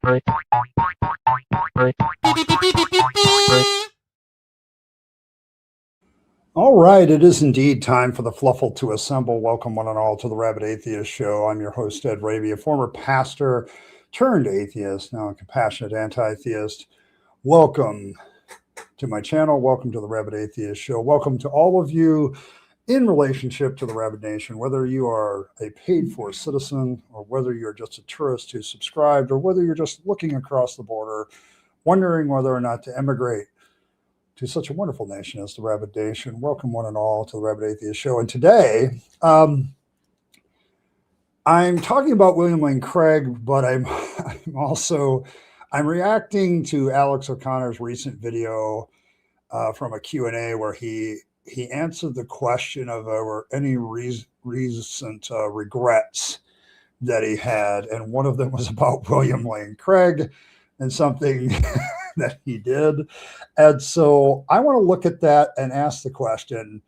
All right, it is indeed time for the Fluffle to assemble. Welcome one and all to the Rabid Atheist Show. I'm your host, Ed Raby, a former pastor turned atheist, now a compassionate anti-theist. Welcome to my channel. Welcome to the Rabid Atheist Show. Welcome to all of you in relationship to the Rabid Nation, whether you are a paid-for citizen or whether you're just a tourist who's subscribed or whether you're just looking across the border, wondering whether or not to emigrate to such a wonderful nation as the Rabid Nation. Welcome one and all to the Rabid Atheist Show. And today, I'm talking about William Lane Craig, but I'm reacting to Alex O'Connor's recent video from a Q&A where he answered the question of any recent regrets that he had. And one of them was about William Lane Craig and something that he did. And so I want to look at that and ask the question,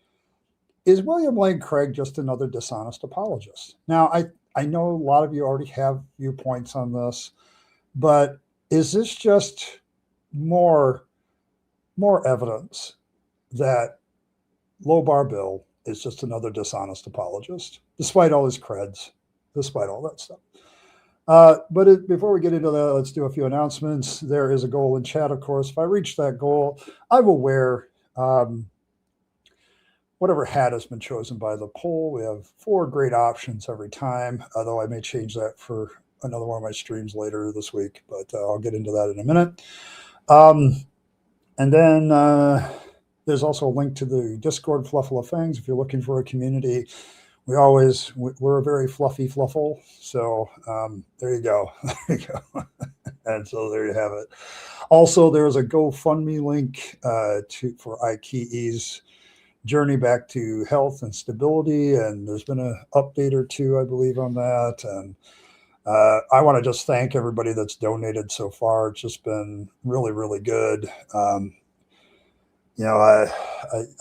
is William Lane Craig just another dishonest apologist? Now, I know a lot of you already have viewpoints on this, but is this just more evidence that Low Bar Bill is just another dishonest apologist, despite all his creds, despite all that stuff? But before we get into that, let's do a few announcements. There is a goal in chat, of course. If I reach that goal, I will wear whatever hat has been chosen by the poll. We have 4 great options every time, although I may change that for another one of my streams later this week, but I'll get into that in a minute. And then there's also a link to the Discord, Fluffle of Fangs, if you're looking for a community. We're a very fluffy Fluffle. So there you go. There you go. And so there you have it. Also, there's a GoFundMe link for IKE's journey back to health and stability. And there's been an update or two, I believe, on that. And I want to just thank everybody that's donated so far. It's just been really, really good. You know,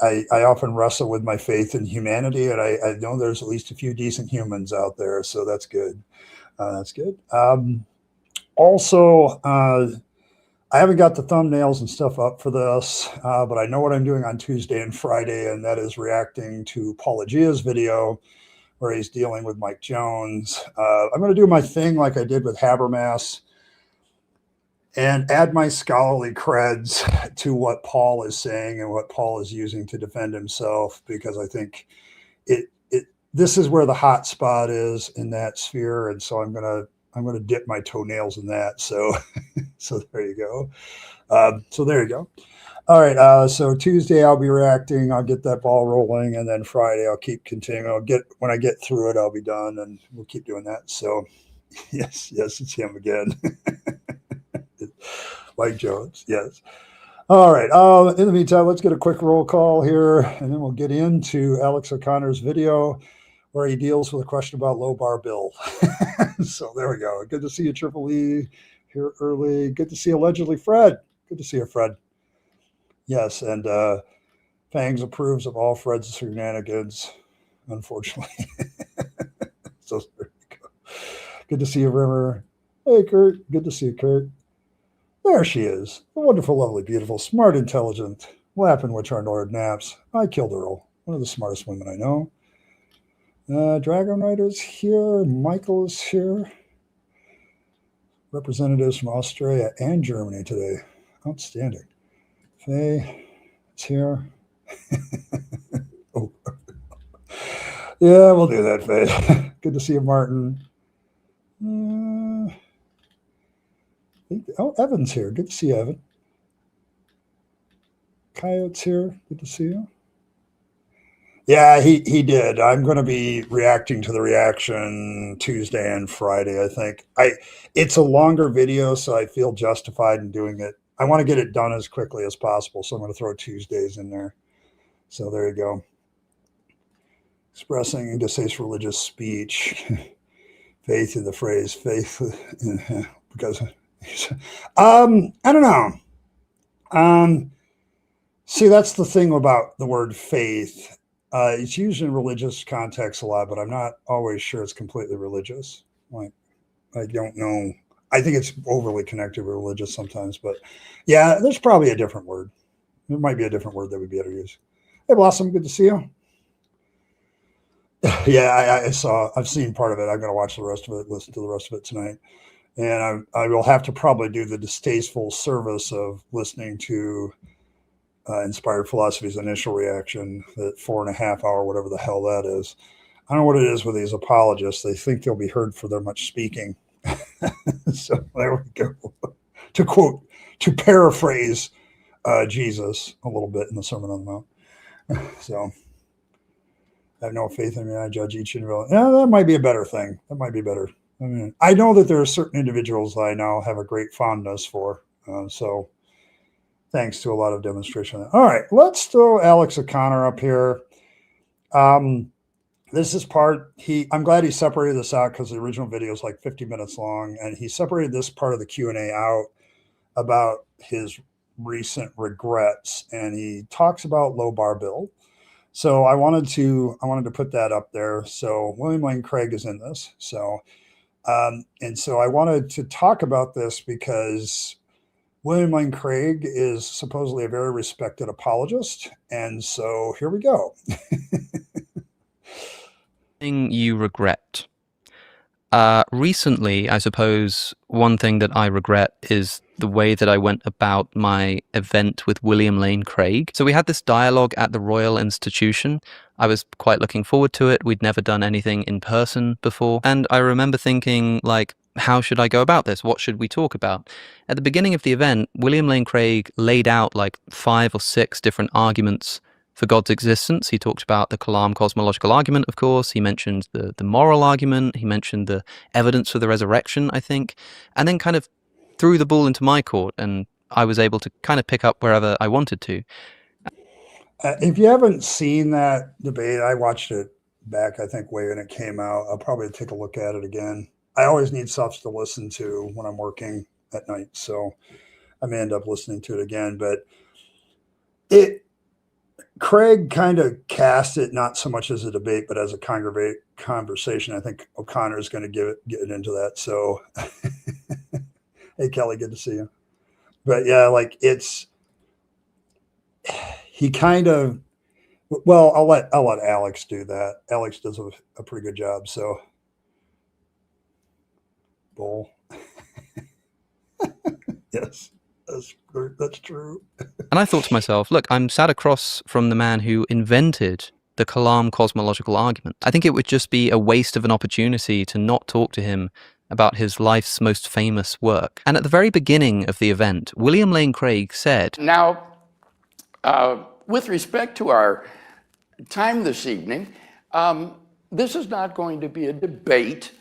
I often wrestle with my faith in humanity, and I know there's at least a few decent humans out there, so that's good. That's good. Also, I haven't got the thumbnails and stuff up for this, but I know what I'm doing on Tuesday and Friday, and that is reacting to Apologia's video where he's dealing with Mike Jones. I'm going to do my thing like I did with Habermas and add my scholarly creds to what Paul is saying and what Paul is using to defend himself, because I think this is where the hot spot is in that sphere, and so I'm gonna dip my toenails in that. So so there you go. So there you go. All right. So Tuesday I'll be reacting. I'll get that ball rolling, and then Friday I'll keep continuing. When I get through it, I'll be done, and we'll keep doing that. So yes, it's him again. Mike Jones, yes. All right. In the meantime, let's get a quick roll call here, and then we'll get into Alex O'Connor's video where he deals with a question about Low Bar Bill. So there we go. Good to see you, Triple E, here early. Good to see allegedly Fred. Good to see you, Fred. Yes, and Fangs approves of all Fred's shenanigans, unfortunately. So there you go. Good to see you, Rimmer. Hey, Kurt. Good to see you, Kurt. There she is, the wonderful, lovely, beautiful, smart, intelligent, lapping which our Lord naps. IKIlledEarl, one of the smartest women I know. Dragon Rider's here. Michael is here. Representatives from Australia and Germany today. Outstanding. Faye is here. Oh. Yeah, we'll do that, Faye. Good to see you, Martin. Oh, Evan's here. Good to see you, Evan. Coyote's here. Good to see you. Yeah, he did. I'm going to be reacting to the reaction Tuesday and Friday, I think. It's a longer video, so I feel justified in doing it. I want to get it done as quickly as possible, so I'm going to throw Tuesdays in there. So there you go. Expressing distasteful religious speech. Faith in the phrase faith, because I don't know. See, that's the thing about the word faith. It's used in religious context a lot, but I'm not always sure it's completely religious. Like, I don't know. I think it's overly connected with religious sometimes, but yeah, there's probably a different word. There might be a different word that would be able to use. Hey, Blossom, good to see you. Yeah, I've seen part of it. I'm going to watch the rest of it, listen to the rest of it tonight. And I will have to probably do the distasteful service of listening to Inspired Philosophy's initial reaction, that 4.5 hour, whatever the hell that is. I don't know what it is with these apologists. They think they'll be heard for their much speaking. So there we go. To paraphrase Jesus a little bit in the Sermon on the Mount. So I have no faith in me. I judge each individual. Yeah, that might be a better thing. That might be better. I mean, I know that there are certain individuals I now have a great fondness for. So thanks to a lot of demonstration. All right, let's throw Alex O'Connor up here. This is I'm glad he separated this out, because the original video is like 50 minutes long, and he separated this part of the Q&A out about his recent regrets, and he talks about low bar bill. So I wanted to put that up there. So William Lane Craig is in this. So and so I wanted to talk about this because William Lane Craig is supposedly a very respected apologist, and so here we go. Thing you regret? Recently, I suppose one thing that I regret is the way that I went about my event with William Lane Craig. So we had this dialogue at the Royal Institution. I was quite looking forward to it. We'd never done anything in person before. And I remember thinking, like, how should I go about this? What should we talk about? At the beginning of the event, William Lane Craig laid out like 5 or 6 different arguments for God's existence. He talked about the Kalam cosmological argument, of course. He mentioned the moral argument. He mentioned the evidence for the resurrection, I think, and then kind of threw the ball into my court, and I was able to kind of pick up wherever I wanted to. If you haven't seen that debate, I watched it back, I think, way when it came out. I'll probably take a look at it again. I always need stuff to listen to when I'm working at night, so I may end up listening to it again. But Craig kind of cast it not so much as a debate, but as a conversation. I think O'Connor is going to get into that. So, hey, Kelly, good to see you. But yeah, like he kind of, well, I'll let Alex do that. Alex does a pretty good job. So, Bull. Yes. That's true. And I thought to myself, look, I'm sat across from the man who invented the Kalam cosmological argument. I think it would just be a waste of an opportunity to not talk to him about his life's most famous work. And at the very beginning of the event, William Lane Craig said, "Now, with respect to our time this evening, this is not going to be a debate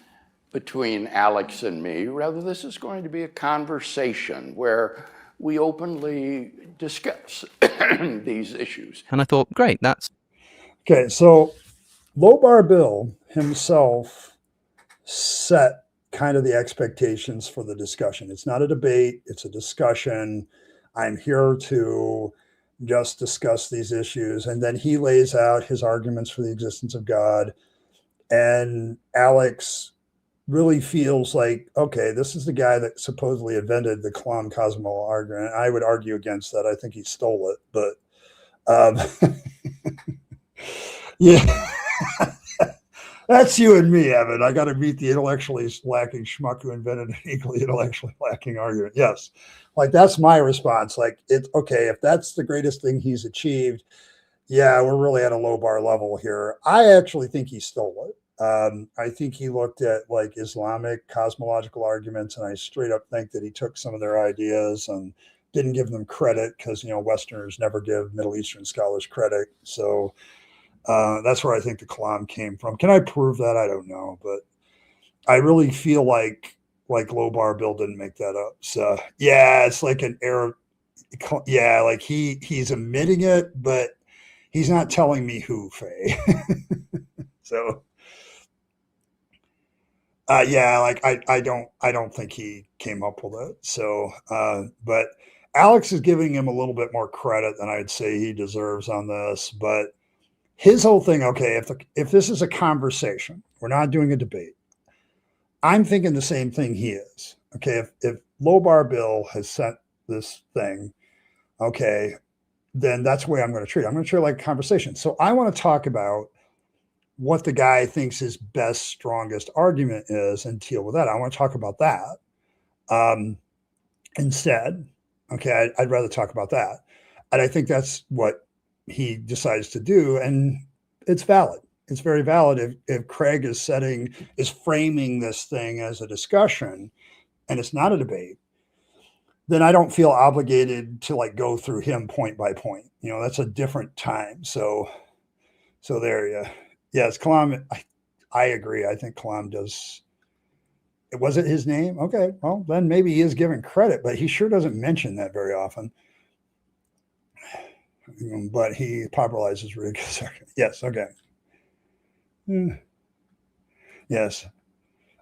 between Alex and me. Rather, this is going to be a conversation where we openly discuss these issues." And I thought, great, that's... Okay, so Low Bar Bill himself set kind of the expectations for the discussion. It's not a debate, it's a discussion. I'm here to just discuss these issues. And then he lays out his arguments for the existence of God. And Alex really feels like, okay, this is the guy that supposedly invented the Kalam cosmological argument. I would argue against that. I think he stole it, but yeah, that's you and me, Evan. I got to meet the intellectually lacking schmuck who invented an equally intellectually lacking argument. Yes, like that's my response. Like, it's okay if that's the greatest thing he's achieved. Yeah, we're really at a low bar level here. I actually think he stole it. I think he looked at like Islamic cosmological arguments, and I straight up think that he took some of their ideas and didn't give them credit because, you know, Westerners never give Middle Eastern scholars credit. So that's where I think the Kalam came from. Can I prove that? I don't know, but I really feel like Low Bar Bill didn't make that up. So yeah, it's like an error. Yeah, like he's admitting it, but he's not telling me who, Faye. So. Yeah, like I don't think he came up with it. So, but Alex is giving him a little bit more credit than I'd say he deserves on this. But his whole thing, okay, if this is a conversation, we're not doing a debate. I'm thinking the same thing he is. Okay, if Low Bar Bill has sent this thing, okay, then that's the way I'm going to treat it. I'm going to treat it like a conversation. So I want to talk about what the guy thinks his best, strongest argument is and deal with that. I want to talk about that instead. Okay, I'd rather talk about that. And I think that's what he decides to do. And it's valid. It's very valid if Craig is framing this thing as a discussion and it's not a debate, then I don't feel obligated to like go through him point by point. You know, that's a different time. So there you. Yes, Kalam, I agree. I think Kalam does. Was it his name? Okay, well, then maybe he is given credit, but he sure doesn't mention that very often. But he popularizes really good. Yes, okay. Yes,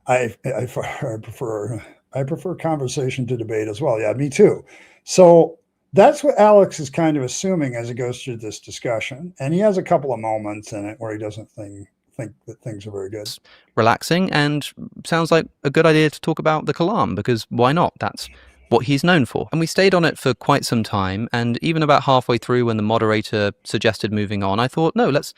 I prefer conversation to debate as well. Yeah, me too. So that's what Alex is kind of assuming as he goes through this discussion. And he has a couple of moments in it where he doesn't think that things are very good. Relaxing, and sounds like a good idea to talk about the Kalam, because why not? That's what he's known for. And we stayed on it for quite some time, and even about halfway through when the moderator suggested moving on, I thought, no, let's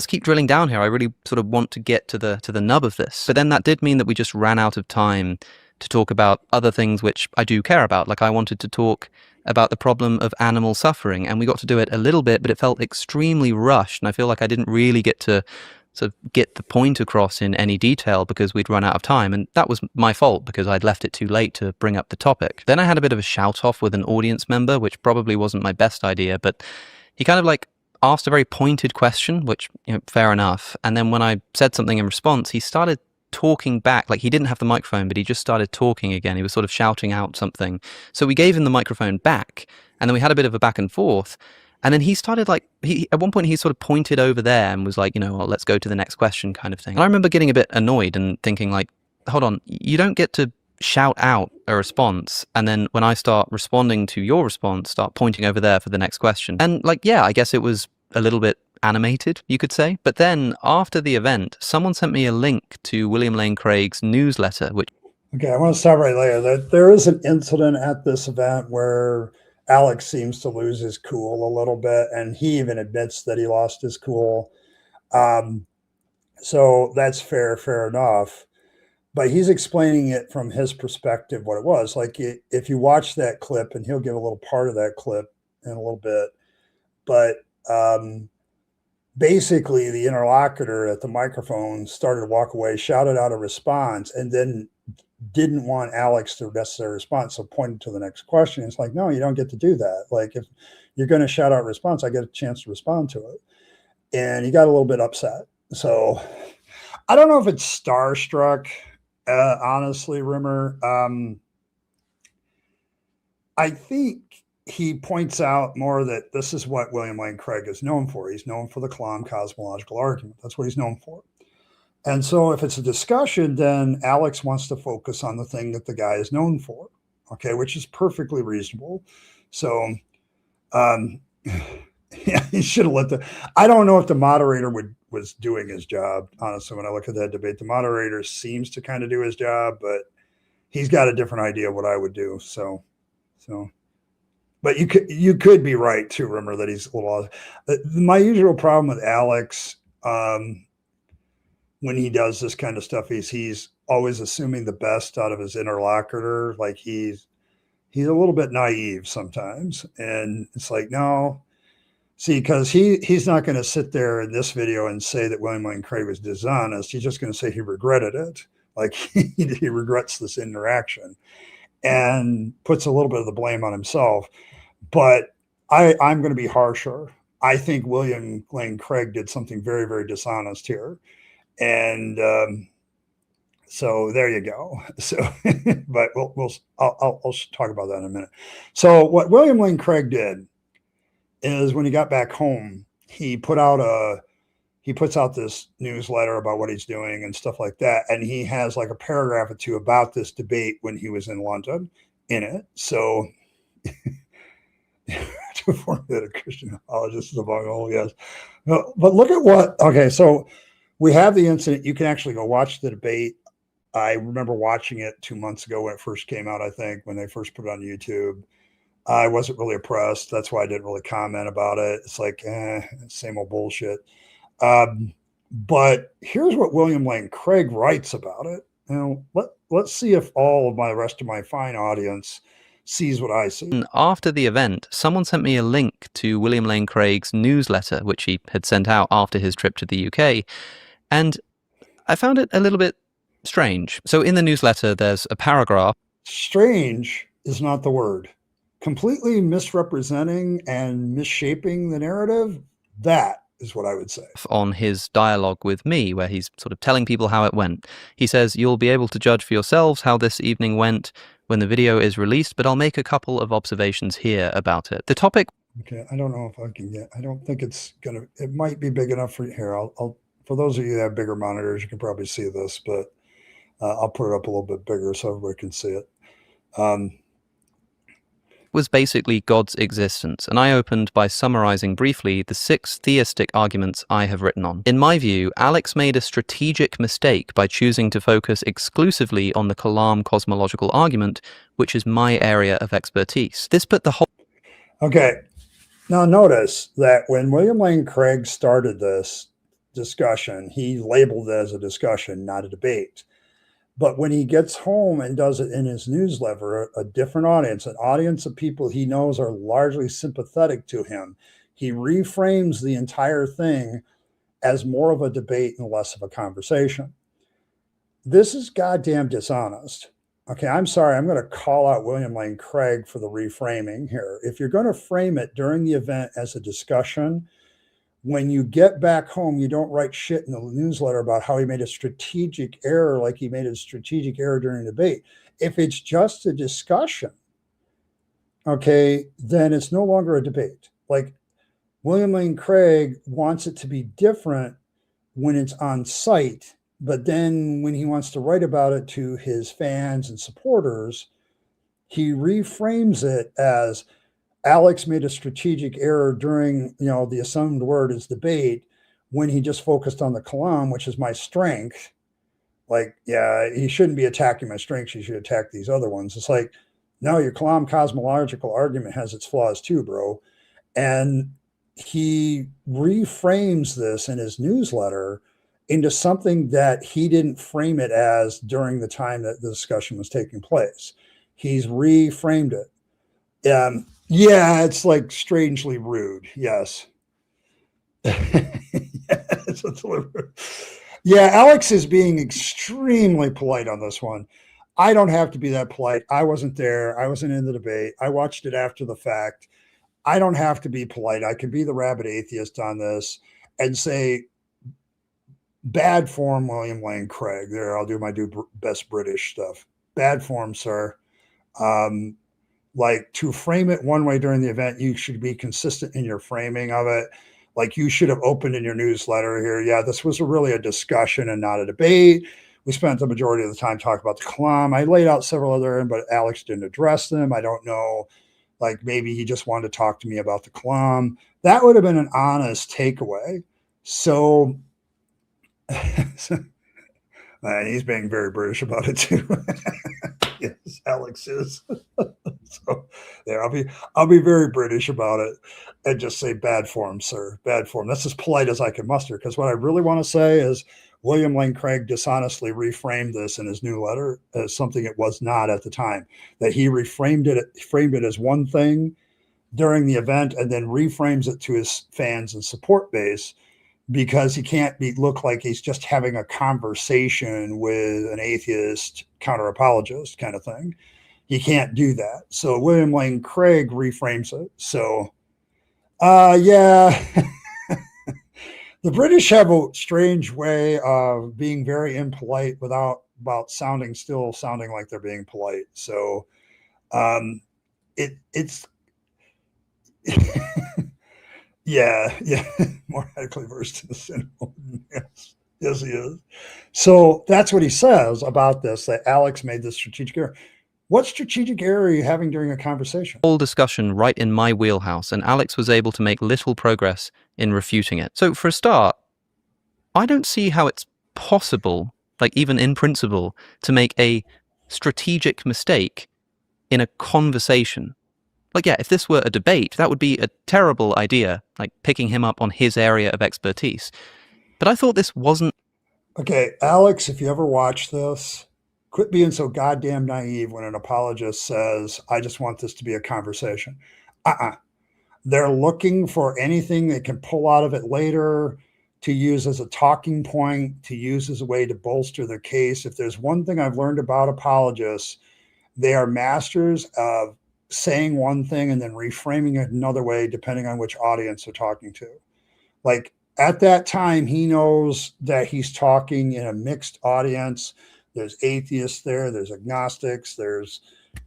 keep drilling down here. I really sort of want to get to the nub of this. But then that did mean that we just ran out of time to talk about other things which I do care about. Like I wanted to talk about the problem of animal suffering, and we got to do it a little bit, but it felt extremely rushed, and I feel like I didn't really get to sort of get the point across in any detail because we'd run out of time, and that was my fault because I'd left it too late to bring up the topic. Then I had a bit of a shout-off with an audience member, which probably wasn't my best idea, but he kind of like asked a very pointed question, which, you know, fair enough, and then when I said something in response, he started talking back. Like he didn't have the microphone, but he just started talking again. He was sort of shouting out something. So we gave him the microphone back, and then we had a bit of a back and forth. And then he started like, at one point he sort of pointed over there and was like, you know, well, let's go to the next question kind of thing. And I remember getting a bit annoyed and thinking like, hold on, you don't get to shout out a response and then when I start responding to your response, start pointing over there for the next question. And like, yeah, I guess it was a little bit animated, you could say. But then after the event, someone sent me a link to William Lane Craig's newsletter, which... Okay, I want to stop right there. There is an incident at this event where Alex seems to lose his cool a little bit, and he even admits that he lost his cool. So that's fair enough. But he's explaining it from his perspective, what it was. Like if you watch that clip, and he'll give a little part of that clip in a little bit, but basically the interlocutor at the microphone started to walk away, shouted out a response, and then didn't want Alex to necessarily respond, so pointed to the next question. It's like, no, you don't get to do that. Like if you're going to shout out response, I get a chance to respond to it. And he got a little bit upset. So I don't know if it's starstruck, honestly, Rimmer. I think he points out more that this is what William Lane Craig is known for. He's known for the Kalam cosmological argument. That's what he's known for. And so if it's a discussion, then Alex wants to focus on the thing that the guy is known for, okay, which is perfectly reasonable. So yeah, he should have let I don't know if the moderator was doing his job, honestly. When I look at that debate, the moderator seems to kind of do his job, but he's got a different idea of what I would do. So, but you could be right too, Rimmer, that he's a little, my usual problem with Alex, when he does this kind of stuff, he's always assuming the best out of his interlocutor. Like he's a little bit naive sometimes. And it's like, no, see, because he's not going to sit there in this video and say that William Lane Craig was dishonest. He's just going to say he regretted it. Like he regrets this interaction and puts a little bit of the blame on himself. But I'm going to be harsher. I think William Lane Craig did something very, very dishonest here. And so there you go. So, but I'll talk about that in a minute. So what William Lane Craig did is when he got back home, he puts out this newsletter about what he's doing and stuff like that. And he has like a paragraph or two about this debate when he was in London in it. So to formulate a Christian apologist is among all, yes. No, but look at what, okay, so we have the incident. You can actually go watch the debate I remember watching it 2 months ago when it first came out, I think, when they first put it on YouTube. I wasn't really impressed. That's why I didn't really comment about it. It's like, same old bullshit. But here's what William Lane Craig writes about it. Let's see if all of my rest of my fine audience sees what I see. And after the event, someone sent me a link to William Lane Craig's newsletter, which he had sent out after his trip to the UK. And I found it a little bit strange. So in the newsletter, there's a paragraph. Strange is not the word. Completely misrepresenting and misshaping the narrative, that is what I would say. On his dialogue with me, where he's sort of telling people how it went. He says, "You'll be able to judge for yourselves how this evening went when the video is released, but I'll make a couple of observations here about it." The topic... Okay, I don't know if I can get, I don't think it's going to, it might be big enough for here. I'll for those of you that have bigger monitors, you can probably see this, but I'll put it up a little bit bigger so everybody can see it. Was basically God's existence, and I opened by summarizing briefly the 6 theistic arguments I have written on. In my view, Alex made a strategic mistake by choosing to focus exclusively on the Kalam cosmological argument, which is my area of expertise. This put the whole... Okay, now notice that when William Lane Craig started this discussion, he labeled it as a discussion, not a debate. But when he gets home and does it in his newsletter, a different audience, an audience of people he knows are largely sympathetic to him, he reframes the entire thing as more of a debate and less of a conversation. This is goddamn dishonest. Okay, I'm sorry. I'm going to call out William Lane Craig for the reframing here. If you're going to frame it during the event as a discussion, when you get back home, you don't write shit in the newsletter about how he made a strategic error like he made a strategic error during the debate. If it's just a discussion, okay, then it's no longer a debate. Like William Lane Craig wants it to be different when it's on site, but then when he wants to write about it to his fans and supporters, he reframes it as Alex made a strategic error during, the assumed word is debate, when he just focused on the Kalam, which is my strength. Like, yeah, he shouldn't be attacking my strengths. He should attack these other ones. It's like, no, your Kalam cosmological argument has its flaws too, bro. And he reframes this in his newsletter into something that he didn't frame it as during the time that the discussion was taking place. He's reframed it. Yeah, it's like strangely rude. Yes. Yeah, Alex is being extremely polite on this one. I don't have to be that polite. I wasn't there. I wasn't in the debate. I watched it after the fact. I don't have to be polite. I can be the rabid atheist on this and say, bad form, William Lane Craig. There, I'll do my best British stuff. Bad form, sir. Like, to frame it one way during the event, you should be consistent in your framing of it. Like, you should have opened in your newsletter here, yeah, this was really a discussion and not a debate. We spent the majority of the time talking about the Kalam. I laid out several other, but Alex didn't address them. I don't know. Like, maybe he just wanted to talk to me about the Kalam. That would have been an honest takeaway. So, and he's being very British about it too. Yes, Alex is. So there, I'll be very British about it and just say bad form, sir. Bad form. That's as polite as I can muster. Because what I really want to say is William Lane Craig dishonestly reframed this in his new letter as something it was not at the time. That he framed it as one thing during the event and then reframes it to his fans and support base, because he can't look like he's just having a conversation with an atheist counter-apologist kind of thing. He can't do that. So William Lane Craig reframes it. So, yeah, the British have a strange way of being very impolite about sounding like they're being polite. So, it's yeah, more radically versed in the syndrome. Yes, he is. So that's what he says about this, that Alex made this strategic error. What strategic error are you having during a conversation? Whole discussion right in my wheelhouse, and Alex was able to make little progress in refuting it. So for a start, I don't see how it's possible like even in principle, to make a strategic mistake in a conversation. Like, yeah, if this were a debate, that would be a terrible idea, like picking him up on his area of expertise. But I thought this wasn't. Okay, Alex, if you ever watch this, quit being so goddamn naive when an apologist says, I just want this to be a conversation. They're looking for anything they can pull out of it later to use as a talking point, to use as a way to bolster their case. If there's one thing I've learned about apologists, they are masters of saying one thing and then reframing it another way, depending on which audience they're talking to. Like at that time, he knows that he's talking in a mixed audience. There's atheists there, there's agnostics, there's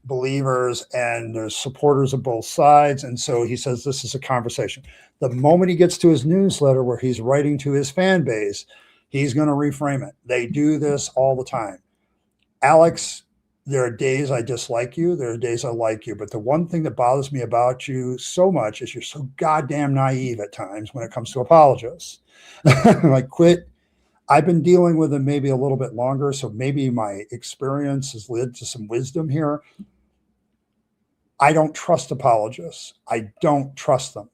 believers, and there's supporters of both sides. And so he says, this is a conversation. The moment he gets to his newsletter where he's writing to his fan base, he's going to reframe it. They do this all the time. Alex, there are days I dislike you. There are days I like you. But the one thing that bothers me about you so much is you're so goddamn naive at times when it comes to apologists. Like, quit. I've been dealing with them maybe a little bit longer, so maybe my experience has led to some wisdom here. I don't trust apologists. I don't trust them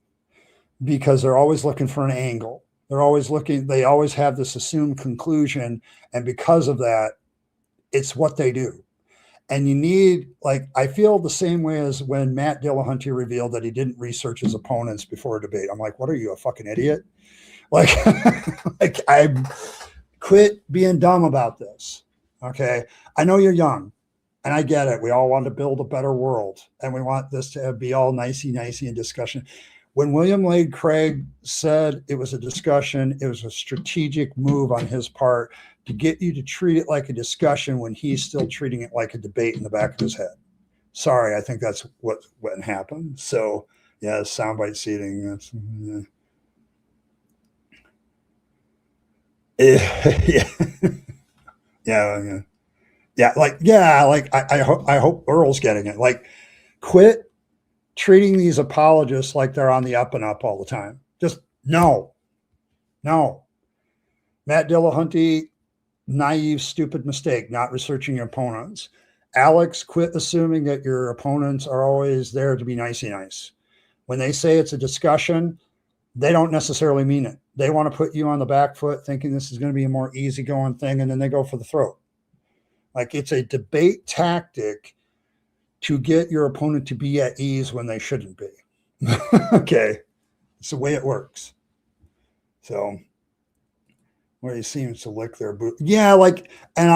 because they're always looking for an angle. They always have this assumed conclusion. And because of that, it's what they do. And you need, like, I feel the same way as when Matt Dillahunty revealed that he didn't research his opponents before a debate. I'm like, what are you, a fucking idiot? Like, like I quit being dumb about this. Okay. I know you're young and I get it. We all want to build a better world and we want this to be all nicey in discussion. When William Lane Craig said it was a discussion, it was a strategic move on his part to get you to treat it like a discussion when he's still treating it like a debate in the back of his head. Sorry, I think that's what happened. So, yeah, soundbite seating. That's, I hope Earl's getting it. Like, quit treating these apologists like they're on the up and up all the time. Just no. Matt Dillahunty, naive, stupid mistake, not researching your opponents. Alex, quit assuming that your opponents are always there to be nicey nice. When they say it's a discussion, they don't necessarily mean it. They want to put you on the back foot thinking this is going to be a more easygoing thing, and then they go for the throat. Like, it's a debate tactic to get your opponent to be at ease when they shouldn't be. Okay. It's the way it works. So where he seems to lick their boot. Yeah, like, and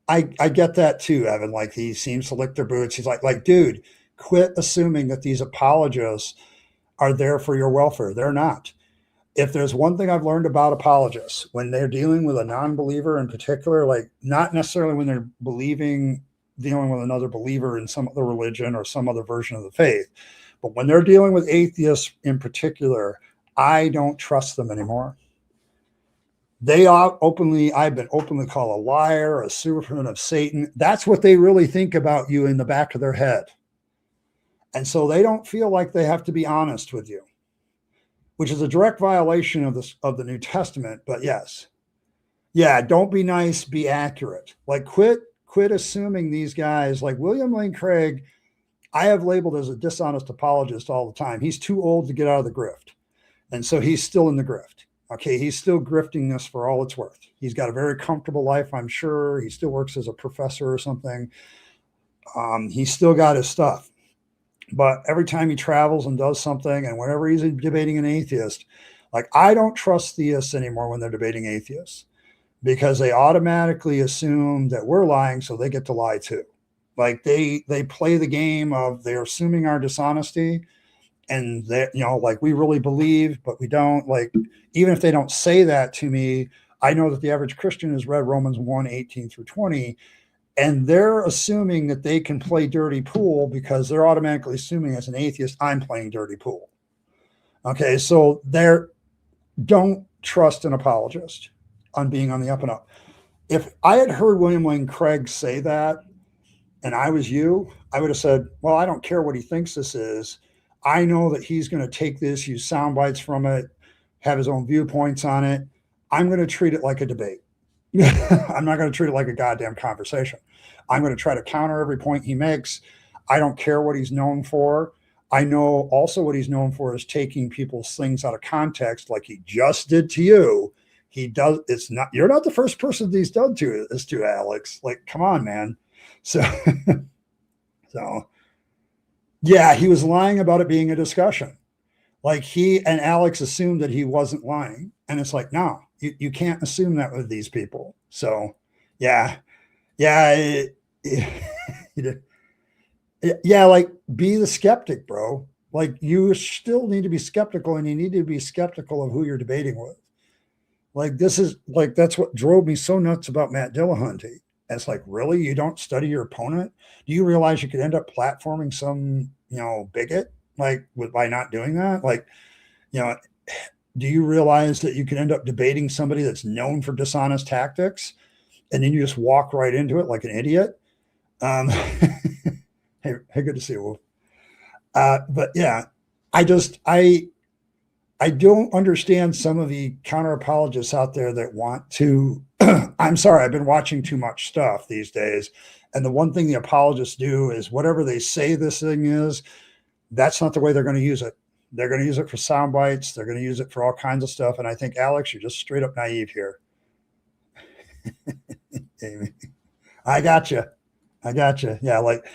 I get that too, Evan. Like, he seems to lick their boots. He's like, dude, quit assuming that these apologists are there for your welfare. They're not. If there's one thing I've learned about apologists, when they're dealing with a non-believer in particular, like not necessarily when they're dealing with another believer in some other religion or some other version of the faith, but when they're dealing with atheists in particular, I don't trust them anymore. I've been openly called a liar, a superman of Satan. That's what they really think about you in the back of their head. And so they don't feel like they have to be honest with you, which is a direct violation of the New Testament. But yes. Yeah, don't be nice, be accurate. Like, quit assuming these guys, like William Lane Craig, I have labeled as a dishonest apologist all the time. He's too old to get out of the grift. And so he's still in the grift. Okay, he's still grifting this for all it's worth. He's got a very comfortable life, I'm sure. He still works as a professor or something. He's still got his stuff. But every time he travels and does something, and whenever he's debating an atheist, like, I don't trust theists anymore when they're debating atheists, because they automatically assume that we're lying, so they get to lie too. Like, they play the game of they're assuming our dishonesty, and they, like, we really believe, but we don't. Like, even if they don't say that to me, I know that the average Christian has read Romans 1:18-20, and they're assuming that they can play dirty pool because they're automatically assuming as an atheist, I'm playing dirty pool. Okay, so don't trust an apologist on being on the up and up. If I had heard William Lane Craig say that, and I was you, I would have said, well, I don't care what he thinks this is. I know that he's going to take this, use sound bites from it, have his own viewpoints on it. I'm going to treat it like a debate. I'm not going to treat it like a goddamn conversation. I'm going to try to counter every point he makes. I don't care what he's known for. I know also what he's known for is taking people's things out of context, like he just did to you. He does. It's not. You're not the first person he's done to this to, Alex. Like, come on, man. So, so yeah, he was lying about it being a discussion. Like he and Alex assumed that he wasn't lying, and it's like, no, you can't assume that with these people. So, yeah, yeah. Yeah, like be the skeptic, bro. Like you still need to be skeptical, and you need to be skeptical of who you're debating with. Like this is like that's what drove me so nuts about Matt Dillahunty. It's like, really, you don't study your opponent? Do you realize you could end up platforming some, bigot like by not doing that? Like, do you realize that you can end up debating somebody that's known for dishonest tactics, and then you just walk right into it like an idiot? Hey, good to see you, Wolf. But yeah, I don't understand some of the counter apologists out there that want to. I'm sorry, I've been watching too much stuff these days. And the one thing the apologists do is whatever they say this thing is, that's not the way they're going to use it. They're going to use it for sound bites. They're going to use it for all kinds of stuff. And I think, Alex, you're just straight up naive here. Amy, I got you. Yeah, like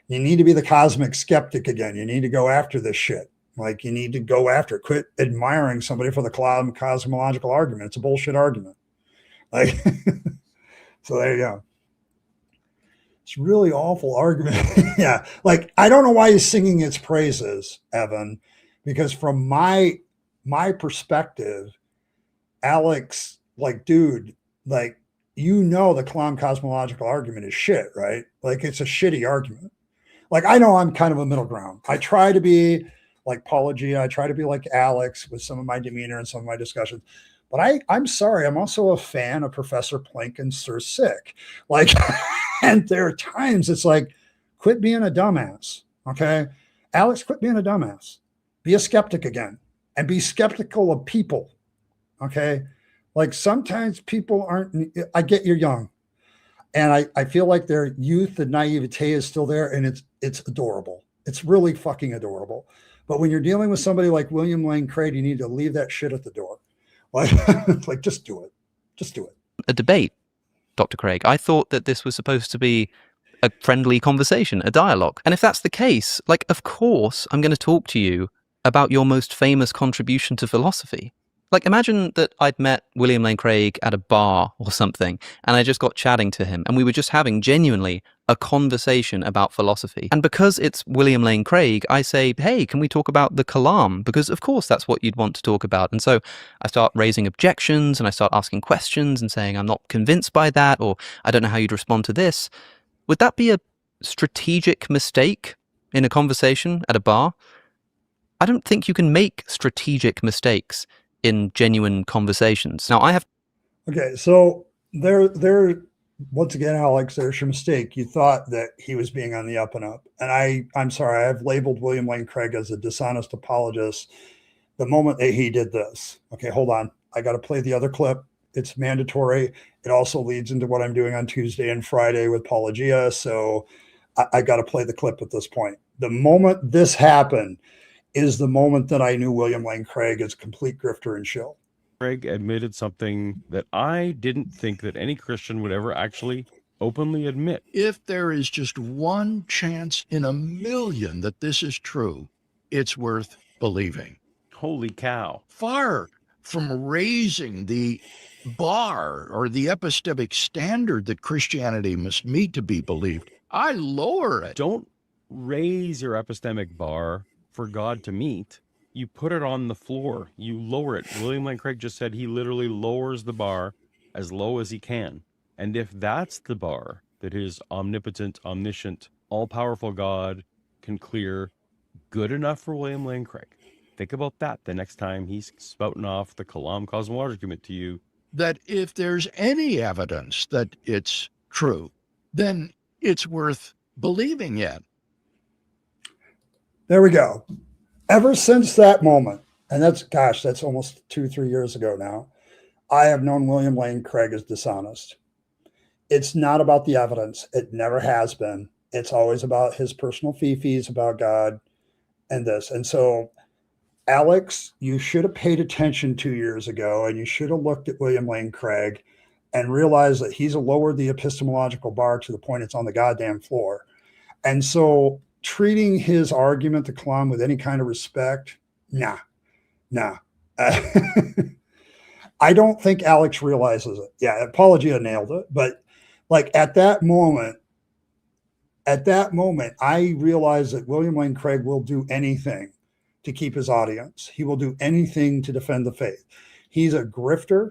you need to be the cosmic skeptic again. You need to go after this shit. Like you need to go after it. Quit admiring somebody for the cosmological argument. It's a bullshit argument. Like, so there you go. It's really awful argument. Yeah. Like, I don't know why he's singing its praises, Evan, because from my perspective, Alex, like, dude, like, the Kalam cosmological argument is shit, right? Like, it's a shitty argument. Like, I know I'm kind of a middle ground. I try to be like Paula G. I try to be like Alex with some of my demeanor and some of my discussions. But I'm sorry, I'm also a fan of Professor Planck and Sir Sick. Like, and there are times it's like, quit being a dumbass. Okay. Alex, quit being a dumbass. Be a skeptic again and be skeptical of people. Okay. Like sometimes people aren't, I get you're young. And I feel like their youth and naivete is still there, and it's adorable. It's really fucking adorable. But when you're dealing with somebody like William Lane Craig, you need to leave that shit at the door. Like just do it. Just do it. A debate, Dr. Craig. I thought that this was supposed to be a friendly conversation, a dialogue. And if that's the case, like, of course, I'm going to talk to you about your most famous contribution to philosophy. Like, imagine that I'd met William Lane Craig at a bar or something, and I just got chatting to him, and we were just having genuinely a conversation about philosophy. And because it's William Lane Craig, I say, hey, can we talk about the Kalam? Because of course that's what you'd want to talk about. And so I start raising objections, and I start asking questions and saying, I'm not convinced by that, or I don't know how you'd respond to this. Would that be a strategic mistake in a conversation at a bar? I don't think you can make strategic mistakes in genuine conversations. Now I have. Okay, so there, once again, Alex, there's your mistake. You thought that he was being on the up and up, and I'm sorry. I've labeled William Lane Craig as a dishonest apologist the moment that he did this. Okay, hold on. I got to play the other clip. It's mandatory. It also leads into what I'm doing on Tuesday and Friday with Apologia. So I got to play the clip at this point. The moment this happened is the moment that I knew William Lane Craig is complete grifter and shill. Craig admitted something that I didn't think that any Christian would ever actually openly admit. If there is just one chance in a million that this is true, it's worth believing. Holy cow. Far from raising the bar or the epistemic standard that Christianity must meet to be believed, I lower it. Don't raise your epistemic bar for God to meet. You put it on the floor. You lower it. William Lane Craig just said he literally lowers the bar as low as he can. And if that's the bar that his omnipotent, omniscient, all-powerful God can clear, good enough for William Lane Craig. Think about that the next time he's spouting off the Kalam cosmological argument to you. That if there's any evidence that it's true, then it's worth believing in. There we go. Ever since that moment, and that's almost 2-3 years ago now, I have known William Lane Craig as dishonest. It's not about the evidence. It never has been. It's always about his personal fifis about God and this. And so, Alex, you should have paid attention 2 years ago, and you should have looked at William Lane Craig and realized that he's lowered the epistemological bar to the point it's on the goddamn floor. And so treating his argument to Kalam with any kind of respect, nah. I don't think Alex realizes it. Yeah, Apologia nailed it. But like at that moment, I realized that William Lane Craig will do anything to keep his audience. He will do anything to defend the faith. He's a grifter,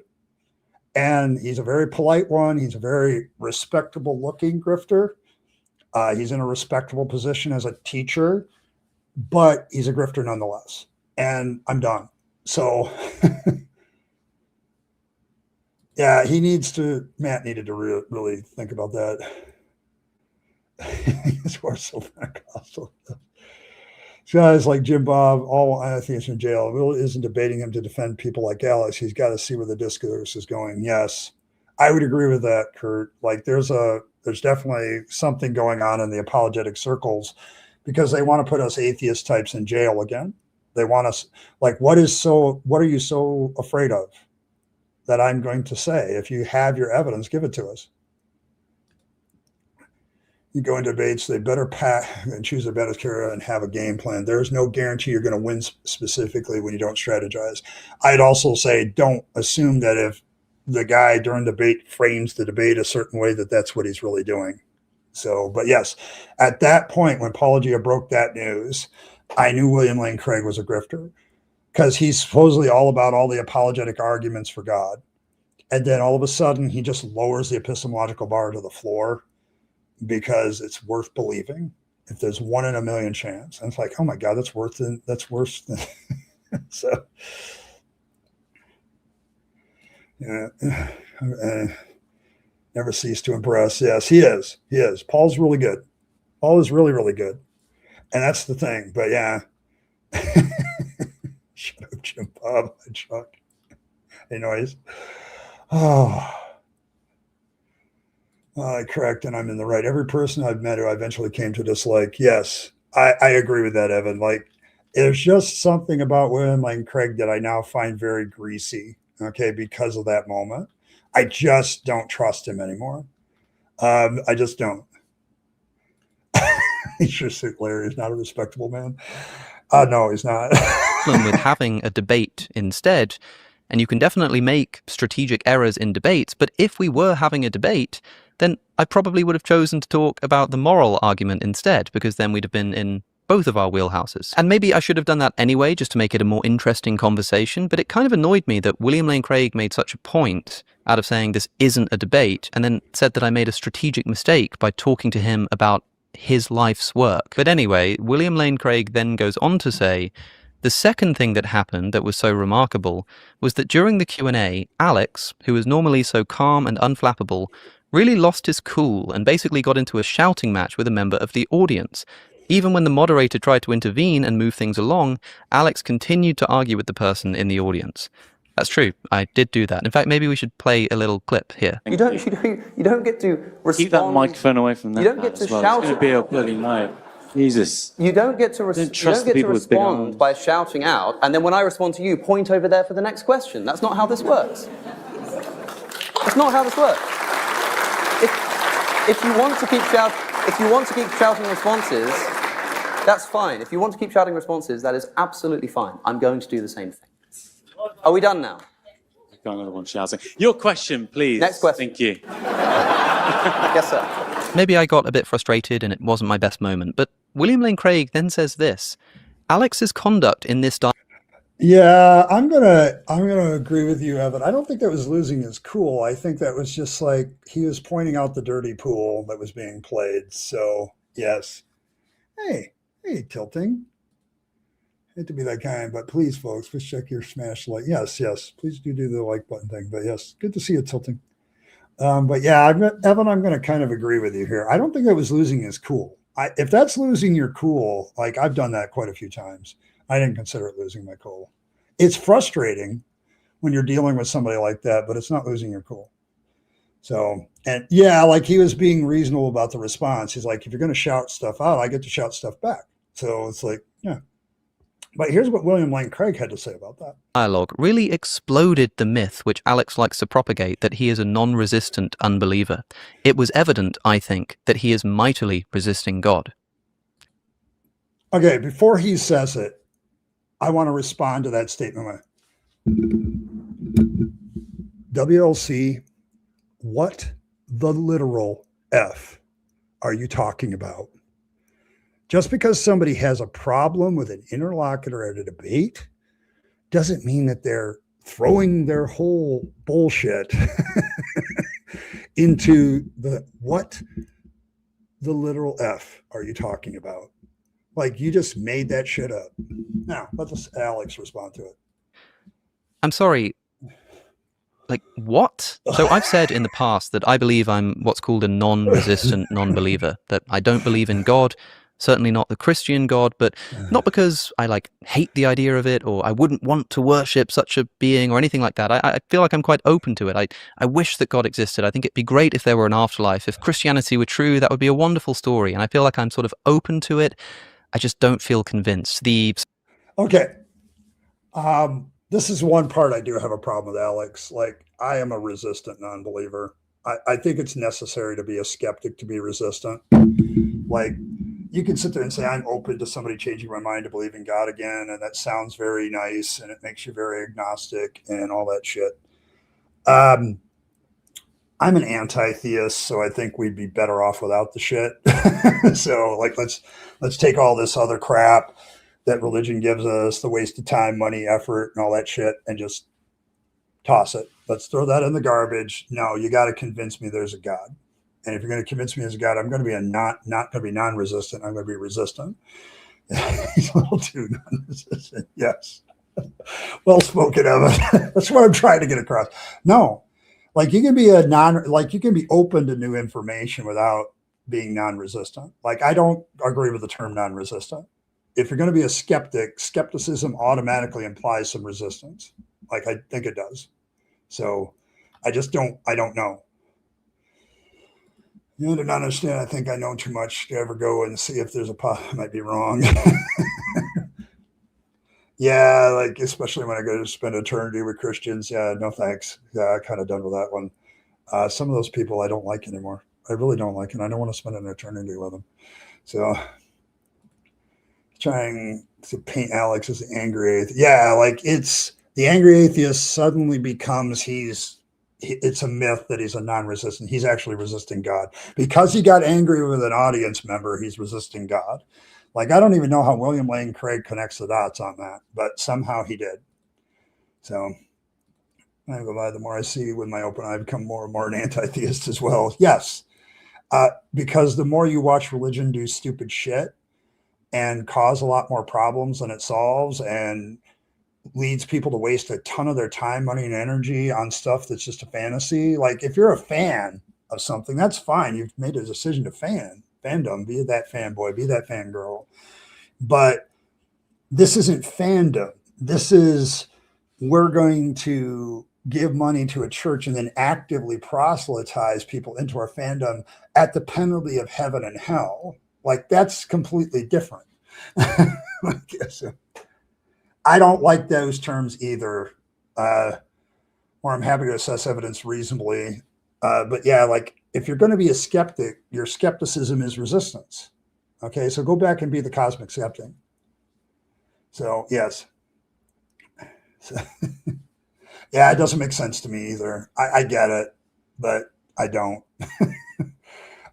and he's a very polite one. He's a very respectable looking grifter. He's in a respectable position as a teacher, but he's a grifter nonetheless. And I'm done. So yeah, Matt needed to really think about that. It's worse so Pentecostal. Guys like Jim Bob, all atheists in jail. Will isn't debating him to defend people like Alex. He's got to see where the discourse is going. Yes, I would agree with that, Kurt. Like there's definitely something going on in the apologetic circles because they want to put us atheist types in jail again. They want us like, what are you so afraid of that I'm going to say? If you have your evidence, give it to us. You go into debates, they better pack and choose a better carrier and have a game plan. There's no guarantee you're going to win specifically when you don't strategize. I'd also say don't assume that if the guy during debate frames the debate a certain way that that's what he's really doing. So, but yes, at that point when Apologia broke that news, I knew William Lane Craig was a grifter because he's supposedly all about all the apologetic arguments for God. And then all of a sudden he just lowers the epistemological bar to the floor because it's worth believing if there's 1 in a million chance. And it's like, oh my God, that's worse than so yeah. Never cease to impress. Yes, he is. Paul's really good. Paul is really, really good. And that's the thing. But yeah. Shut up, Jim Bob. Chuck. Anyways. Correct, and I'm in the right. Every person I've met who I eventually came to dislike. Yes, I agree with that, Evan. Like, there's just something about William Lane Craig that I now find very greasy. Okay, because of that moment, I just don't trust him anymore. I just don't. He's just Larry. He's not a respectable man. No, he's not. With having a debate instead. And you can definitely make strategic errors in debates, but if we were having a debate, then I probably would have chosen to talk about the moral argument instead, because then we'd have been in both of our wheelhouses. And maybe I should have done that anyway, just to make it a more interesting conversation, but it kind of annoyed me that William Lane Craig made such a point out of saying this isn't a debate, and then said that I made a strategic mistake by talking to him about his life's work. But anyway, William Lane Craig then goes on to say, the second thing that happened that was so remarkable was that during the Q&A, Alex, who is normally so calm and unflappable, really lost his cool and basically got into a shouting match with a member of the audience. Even when the moderator tried to intervene and move things along, Alex continued to argue with the person in the audience. That's true. I did do that. In fact, maybe we should play a little clip here. You don't get to respond. Keep that microphone away from that. You don't get to shout. It's going to be a bloody night. Jesus. You don't get to respond by shouting out, and then when I respond to you, point over there for the next question. That's not how this works. That's not how this works. If you want to keep shouting responses, that's fine. If you want to keep shouting responses, that is absolutely fine. I'm going to do the same thing. Are we done now? Going on the one shouting. Your question, please. Next question. Thank you. Yes, sir. Maybe I got a bit frustrated and it wasn't my best moment, but William Lane Craig then says this: Alex's conduct in this Yeah, I'm gonna agree with you, Evan. I don't think that was losing his cool. I think that was just like he was pointing out the dirty pool that was being played. So yes. Hey, tilting. Hate to be that kind, but please, folks, please check your smash like. Yes, please do the like button thing. But yes, good to see you tilting. But yeah, Evan, I'm going to kind of agree with you here. I don't think that was losing his cool. If that's losing your cool, like I've done that quite a few times. I didn't consider it losing my cool. It's frustrating when you're dealing with somebody like that, but it's not losing your cool. So, and yeah, like he was being reasonable about the response. He's like, if you're going to shout stuff out, I get to shout stuff back. So it's like, yeah. But here's what William Lane Craig had to say about that. Dialogue really exploded the myth which Alex likes to propagate that he is a non-resistant unbeliever. It was evident, I think, that he is mightily resisting God. Okay, before he says it, I want to respond to that statement. WLC, what the literal F are you talking about? Just because somebody has a problem with an interlocutor at a debate doesn't mean that they're throwing their whole bullshit into the what the literal F are you talking about? Like you just made that shit up. Now, let Alex respond to it. I'm sorry. Like, what? So I've said in the past that I believe I'm what's called a non-resistant non-believer, that I don't believe in God, certainly not the Christian God, but not because I like hate the idea of it or I wouldn't want to worship such a being or anything like that. I feel like I'm quite open to it. I wish that God existed. I think it'd be great if there were an afterlife. If Christianity were true, that would be a wonderful story. And I feel like I'm sort of open to it. I just don't feel convinced. Okay. This is one part I do have a problem with, Alex. Like, I am a resistant non-believer. I think it's necessary to be a skeptic to be resistant. Like, you can sit there and say, I'm open to somebody changing my mind to believe in God again, and that sounds very nice, and it makes you very agnostic and all that shit. I'm an anti-theist, so I think we'd be better off without the shit. So, like, let's take all this other crap that religion gives us, the waste of time, money, effort, and all that shit, and just toss it. Let's throw that in the garbage. No, you got to convince me there's a God. And if you're going to convince me there's a God, I'm going to be not going to be non-resistant. I'm going to be resistant. He's a little too non-resistant. Yes. Well spoken, Evan. That's what I'm trying to get across. No, like you can be you can be open to new information without being non-resistant. Like I don't agree with the term non-resistant. If you're going to be a skeptic, skepticism automatically implies some resistance. Like I think it does. So I don't know. You don't understand. I think I know too much to ever go and see if there's I might be wrong. Yeah, like especially when I go to spend eternity with Christians. Yeah, no thanks. Yeah, I kind of done with that one. Some of those people I don't like anymore. I really don't like, and I don't want to spend an eternity with them. So trying to paint Alex as an angry atheist. Yeah, like it's the angry atheist suddenly becomes it's a myth that he's a non-resistant. He's actually resisting God. Because he got angry with an audience member, he's resisting God. Like, I don't even know how William Lane Craig connects the dots on that, but somehow he did. So I go by, the more I see with my open eye, I become more and more an anti-theist as well. Yes, because the more you watch religion do stupid shit and cause a lot more problems than it solves and leads people to waste a ton of their time, money, and energy on stuff that's just a fantasy. Like if you're a fan of something, that's fine. You've made a decision to fandom, be that fanboy, be that fangirl. But this isn't fandom. This is, we're going to give money to a church and then actively proselytize people into our fandom at the penalty of heaven and hell. Like that's completely different. I don't like those terms either, or I'm happy to assess evidence reasonably. But yeah, like if you're going to be a skeptic, your skepticism is resistance. Okay, so go back and be the cosmic skeptic. So yes. So, yeah, it doesn't make sense to me either. I get it, but I don't.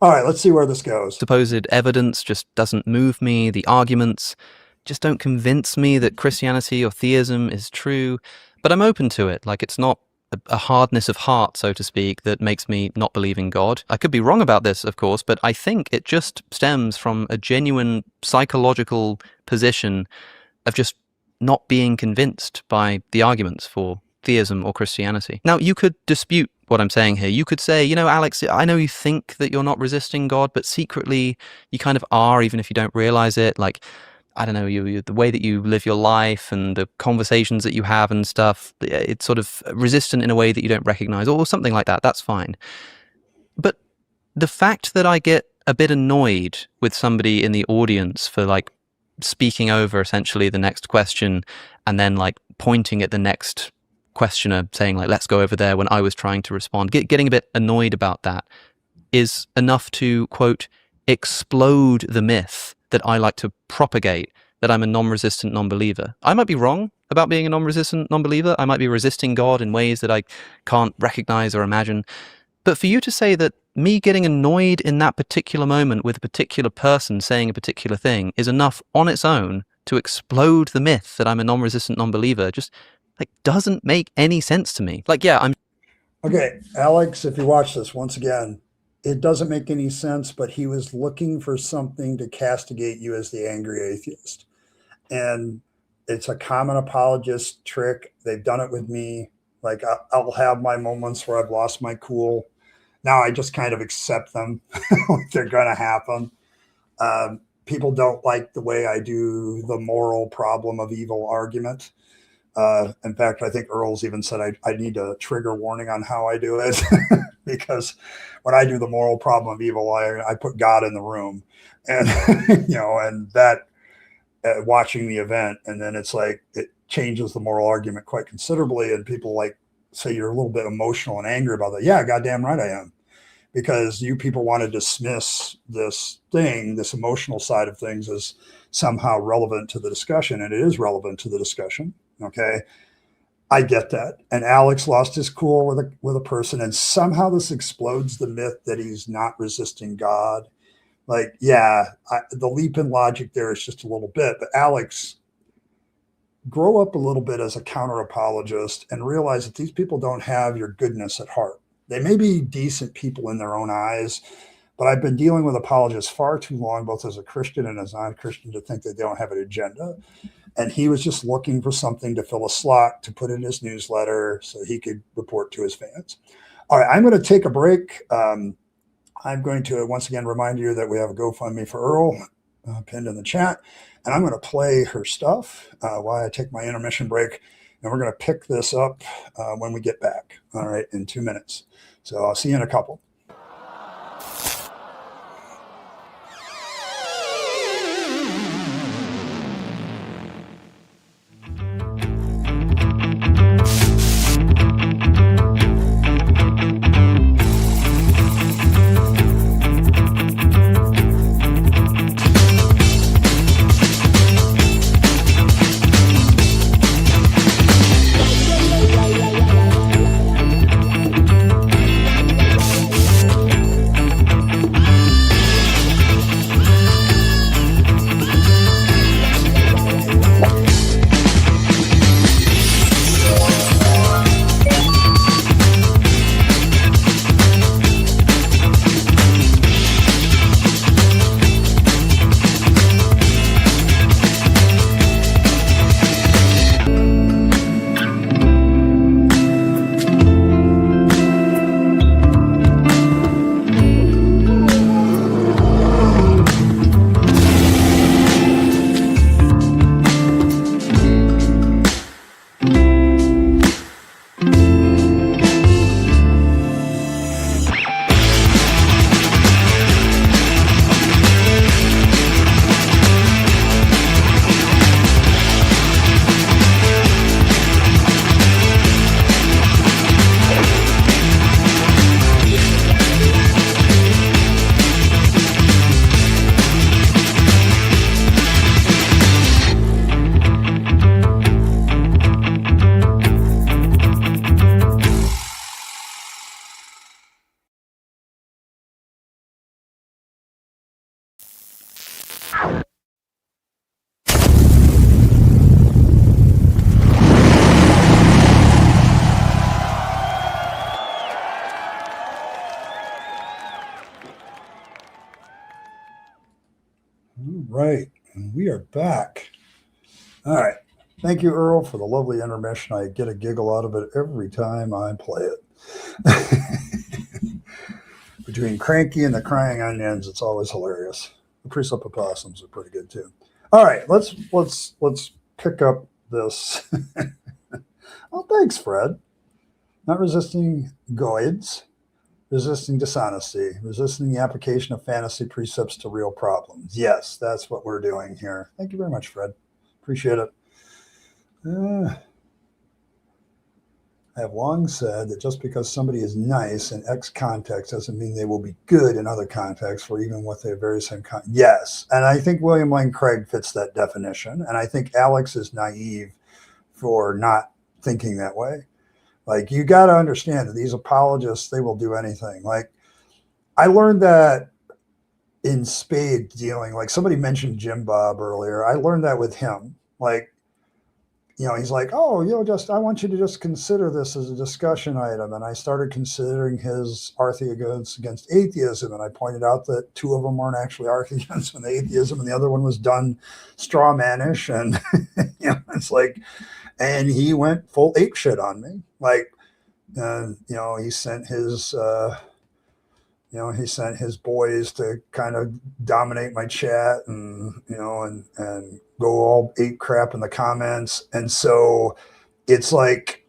All right, let's see where this goes. Supposed evidence just doesn't move me. The arguments just don't convince me that Christianity or theism is true, but I'm open to it. Like it's not a hardness of heart, so to speak, that makes me not believe in God. I could be wrong about this, of course, but I think it just stems from a genuine psychological position of just not being convinced by the arguments for theism or Christianity. Now, you could dispute what I'm saying here. You could say, you know, Alex, I know you think that you're not resisting God, but secretly you kind of are, even if you don't realize it. Like, I don't know, the way that you live your life and the conversations that you have and stuff, it's sort of resistant in a way that you don't recognize, or something like that. That's fine. But the fact that I get a bit annoyed with somebody in the audience for like speaking over essentially the next question and then like pointing at the next questioner saying like, let's go over there, when I was trying to respond, getting a bit annoyed about that is enough to, quote, explode the myth that I like to propagate, that I'm a non-resistant non-believer. I might be wrong about being a non-resistant non-believer. I might be resisting God in ways that I can't recognize or imagine. But for you to say that me getting annoyed in that particular moment with a particular person saying a particular thing is enough on its own to explode the myth that I'm a non-resistant non-believer just like doesn't make any sense to me. Like, yeah, I'm... Okay, Alex, if you watch this, once again, it doesn't make any sense, but he was looking for something to castigate you as the angry atheist. And it's a common apologist trick. They've done it with me. Like, I'll have my moments where I've lost my cool. Now I just kind of accept them. They're going to happen. People don't like the way I do the moral problem of evil argument. In fact, I think Earl's even said I need a trigger warning on how I do it because when I do the moral problem of evil, I put God in the room, and and that watching the event, and then it's like it changes the moral argument quite considerably, and people like say you're a little bit emotional and angry about that. Yeah, goddamn right I am, because you people want to dismiss this thing, this emotional side of things, as somehow relevant to the discussion, and it is relevant to the discussion. Okay, I get that. And Alex lost his cool with a person, and somehow this explodes the myth that he's not resisting God. Like, yeah, the leap in logic there is just a little bit. But Alex, grow up a little bit as a counter apologist and realize that these people don't have your goodness at heart. They may be decent people in their own eyes, but I've been dealing with apologists far too long, both as a Christian and as non-Christian, to think that they don't have an agenda. And he was just looking for something to fill a slot to put in his newsletter so he could report to his fans. All right, I'm going to take a break. I'm going to once again remind you that we have a GoFundMe for Earl pinned in the chat. And I'm going to play her stuff while I take my intermission break. And we're going to pick this up when we get back, all right, in 2 minutes. So I'll see you in a couple. Right, and we are back. All right, thank you, Earl, for the lovely intermission. I get a giggle out of it every time I play it. Between Cranky and the Crying Onions, it's always hilarious. The Precept Opossums are pretty good too. All right, let's pick up this. Oh, thanks, Fred. Not resisting goids, resisting dishonesty, resisting the application of fantasy precepts to real problems. Yes, that's what we're doing here. Thank you very much, Fred. Appreciate it. I have long said that just because somebody is nice in X context doesn't mean they will be good in other contexts, or even with the very same context. Yes, and I think William Lane Craig fits that definition, and I think Alex is naive for not thinking that way. Like, you got to understand that these apologists, they will do anything. Like, I learned that in spades dealing, like somebody mentioned Jim Bob earlier. I learned that with him. Like, you know, he's like, oh, you know, I want you to just consider this as a discussion item. And I started considering his arguments against atheism. And I pointed out that two of them weren't actually arguments on atheism, and the other one was done straw mannish. And, you know, it's like, and he went full ape shit on me. Like, you know, he sent his boys to kind of dominate my chat, and, you know, and go all ape crap in the comments. And so it's like,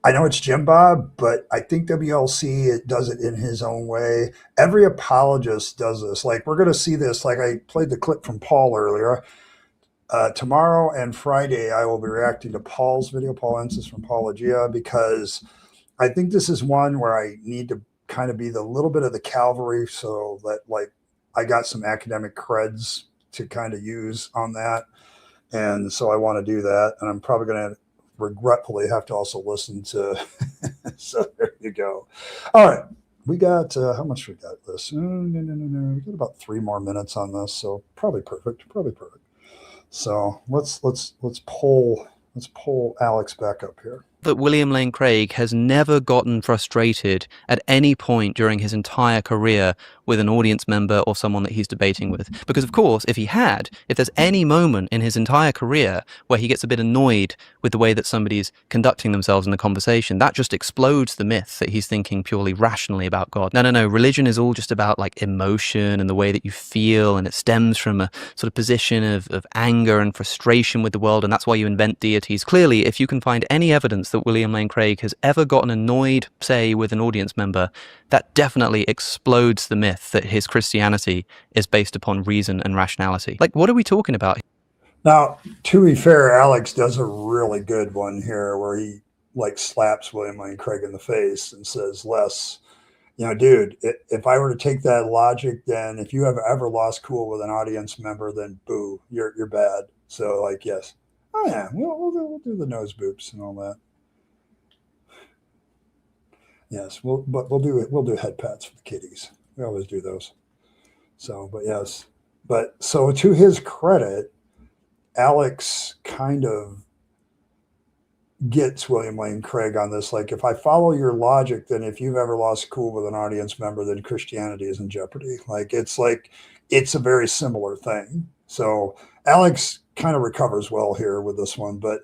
I know it's Jim Bob, but I think WLC does it in his own way. Every apologist does this. Like, we're going to see this. Like, I played the clip from Paul earlier. Tomorrow and Friday, I will be reacting to Paul's video, Paul Ensis from Apologia, because I think this is one where I need to kind of be the little bit of the cavalry, so that, like, I got some academic creds to kind of use on that. And so I want to do that. And I'm probably going to regretfully have to also listen to. So there you go. All right. We got, how much we got this? No. We got about 3 more minutes on this. So probably perfect. So let's pull Alex back up here. That William Lane Craig has never gotten frustrated at any point during his entire career with an audience member or someone that he's debating with. Because, of course, if there's any moment in his entire career where he gets a bit annoyed with the way that somebody's conducting themselves in a conversation, that just explodes the myth that he's thinking purely rationally about God. No. Religion is all just about, like, emotion and the way that you feel, and it stems from a sort of position of anger and frustration with the world, and that's why you invent deities. Clearly, if you can find any evidence that William Lane Craig has ever gotten annoyed, say, with an audience member, that definitely explodes the myth that his Christianity is based upon reason and rationality. Like, what are we talking about? Now, to be fair, Alex does a really good one here where he, like, slaps William Lane Craig in the face and says, Les, you know, dude, if I were to take that logic, then if you have ever lost cool with an audience member, then boo, you're bad. So, like, yes. Oh, yeah, we'll do the nose boops and all that. Yes, we'll do head pats for the kitties. We always do those. So, but yes. But so, to his credit, Alex kind of gets William Lane Craig on this. Like, if I follow your logic, then if you've ever lost cool with an audience member, then Christianity is in jeopardy. Like, it's a very similar thing. So Alex kind of recovers well here with this one, but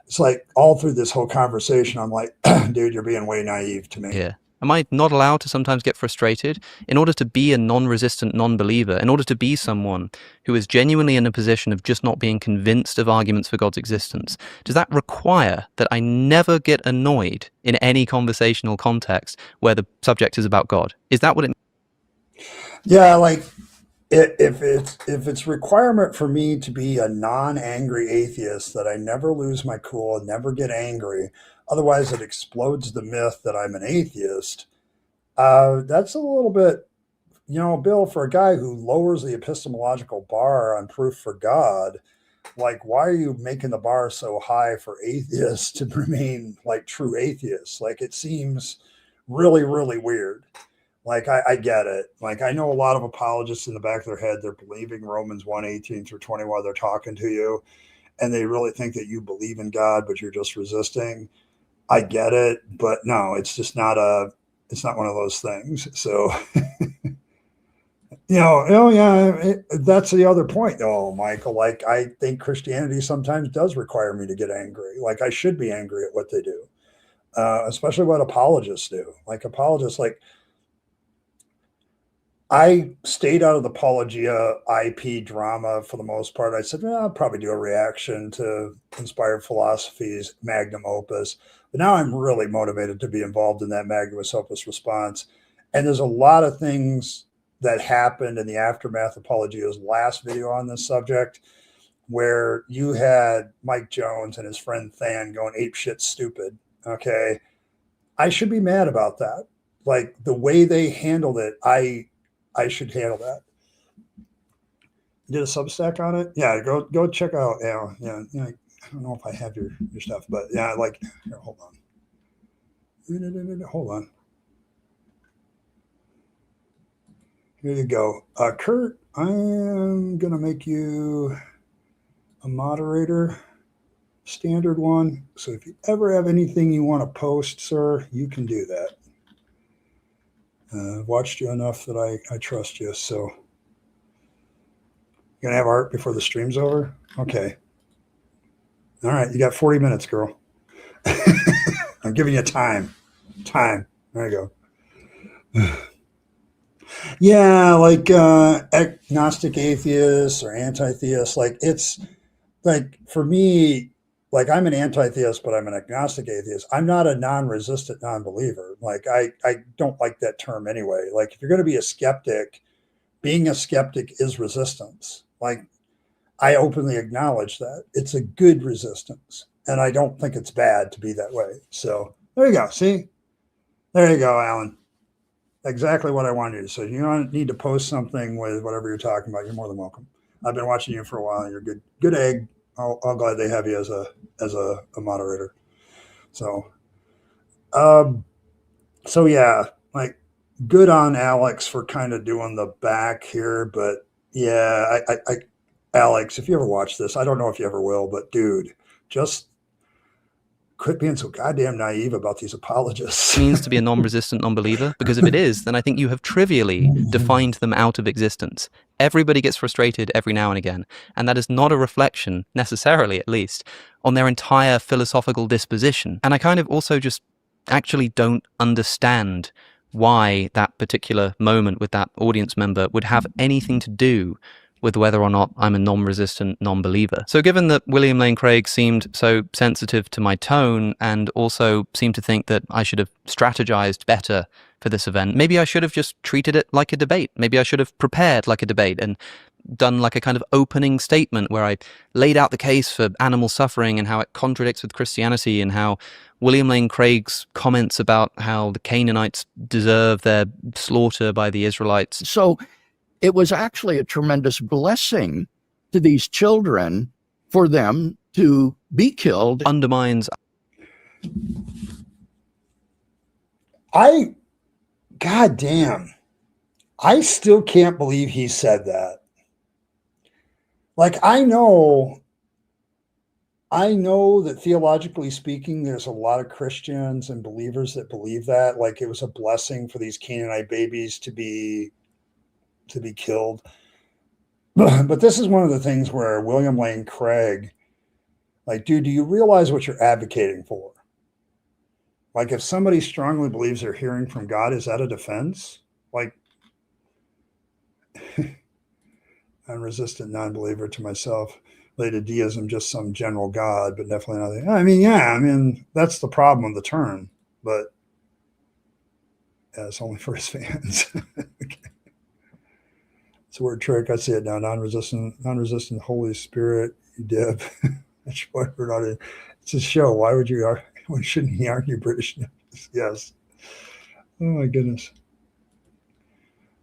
it's like all through this whole conversation, I'm like, dude, you're being way naive to me. Yeah. Am I not allowed to sometimes get frustrated? In order to be a non-resistant non-believer, in order to be someone who is genuinely in a position of just not being convinced of arguments for God's existence, does that require that I never get annoyed in any conversational context where the subject is about God? Is that what it means? Yeah, like, if it's requirement for me to be a non-angry atheist, that I never lose my cool and never get angry, otherwise it explodes the myth that I'm an atheist, that's a little bit, you know, Bill, for a guy who lowers the epistemological bar on proof for God, like, why are you making the bar so high for atheists to remain, like, true atheists? Like, it seems really, really weird. Like, I get it. Like, I know a lot of apologists in the back of their head, they're believing Romans 1:18-20 while they're talking to you, and they really think that you believe in God, but you're just resisting. I get it, but no, it's just not one of those things. So, that's the other point, though, Michael. Like, I think Christianity sometimes does require me to get angry. Like, I should be angry at what they do, especially what apologists do. Like, apologists, like, I stayed out of the Apologia IP drama for the most part. I said, well, I'll probably do a reaction to Inspired Philosophy's magnum opus. But now I'm really motivated to be involved in that magnum opus response. And there's a lot of things that happened in the aftermath of Apologia's last video on this subject, where you had Mike Jones and his friend Than going ape shit stupid. Okay. I should be mad about that. Like the way they handled it, I should handle that. You did a Substack on it? Yeah, go check out. Yeah. I don't know if I have your stuff, but yeah, like here, hold on. Hold on. Here you go. Kurt, I am gonna make you a moderator, standard one. So if you ever have anything you want to post, sir, you can do that. I've watched you enough that I trust you. So you're gonna have art before the stream's over? Okay. All right, you got 40 minutes, girl. I'm giving you time. There you go. Yeah, like agnostic atheists or anti-theists, like it's like for me, like I'm an anti-theist, but I'm an agnostic atheist. I'm not a non-resistant non-believer. Like I don't like that term anyway. Like if you're going to be a skeptic, being a skeptic is resistance. Like I openly acknowledge that it's a good resistance, and I don't think it's bad to be that way. So there you go. See, there you go, Alan. Exactly what I wanted you to say. You don't need to post something with whatever you're talking about. You're more than welcome. I've been watching you for a while. You're good egg. I'm glad they have you as a moderator. So, so yeah, like good on Alex for kind of doing the back here, but yeah, I Alex, if you ever watch this, I don't know if you ever will, but dude, just quit being so goddamn naive about these apologists. It means to be a non-resistant non-believer, because if it is, then I think you have trivially defined them out of existence. Everybody gets frustrated every now and again, and that is not a reflection, necessarily at least, on their entire philosophical disposition. And I kind of also just actually don't understand why that particular moment with that audience member would have anything to do with whether or not I'm a non-resistant non-believer. So given that William Lane Craig seemed so sensitive to my tone and also seemed to think that I should have strategized better for this event, maybe I should have just treated it like a debate. Maybe I should have prepared like a debate and done like a kind of opening statement where I laid out the case for animal suffering and how it contradicts with Christianity and how William Lane Craig's comments about how the Canaanites deserve their slaughter by the Israelites. So it was actually a tremendous blessing to these children for them to be killed. Undermines. God damn, I still can't believe he said that. Like, I know that theologically speaking, there's a lot of Christians and believers that believe that, like it was a blessing for these Canaanite babies to be killed. But this is one of the things where William Lane Craig, like, dude, do you realize what you're advocating for? Like, if somebody strongly believes they're hearing from God, is that a defense? Like, I'm resistant non-believer to myself. Related deism, just some general God, but definitely not. I mean, that's the problem with the term, but yeah, it's only for his fans. Okay. It's a word trick. I see it now. Non-resistant Holy Spirit, dib. It's a show. Why shouldn't he argue Britishness? Yes. Oh my goodness.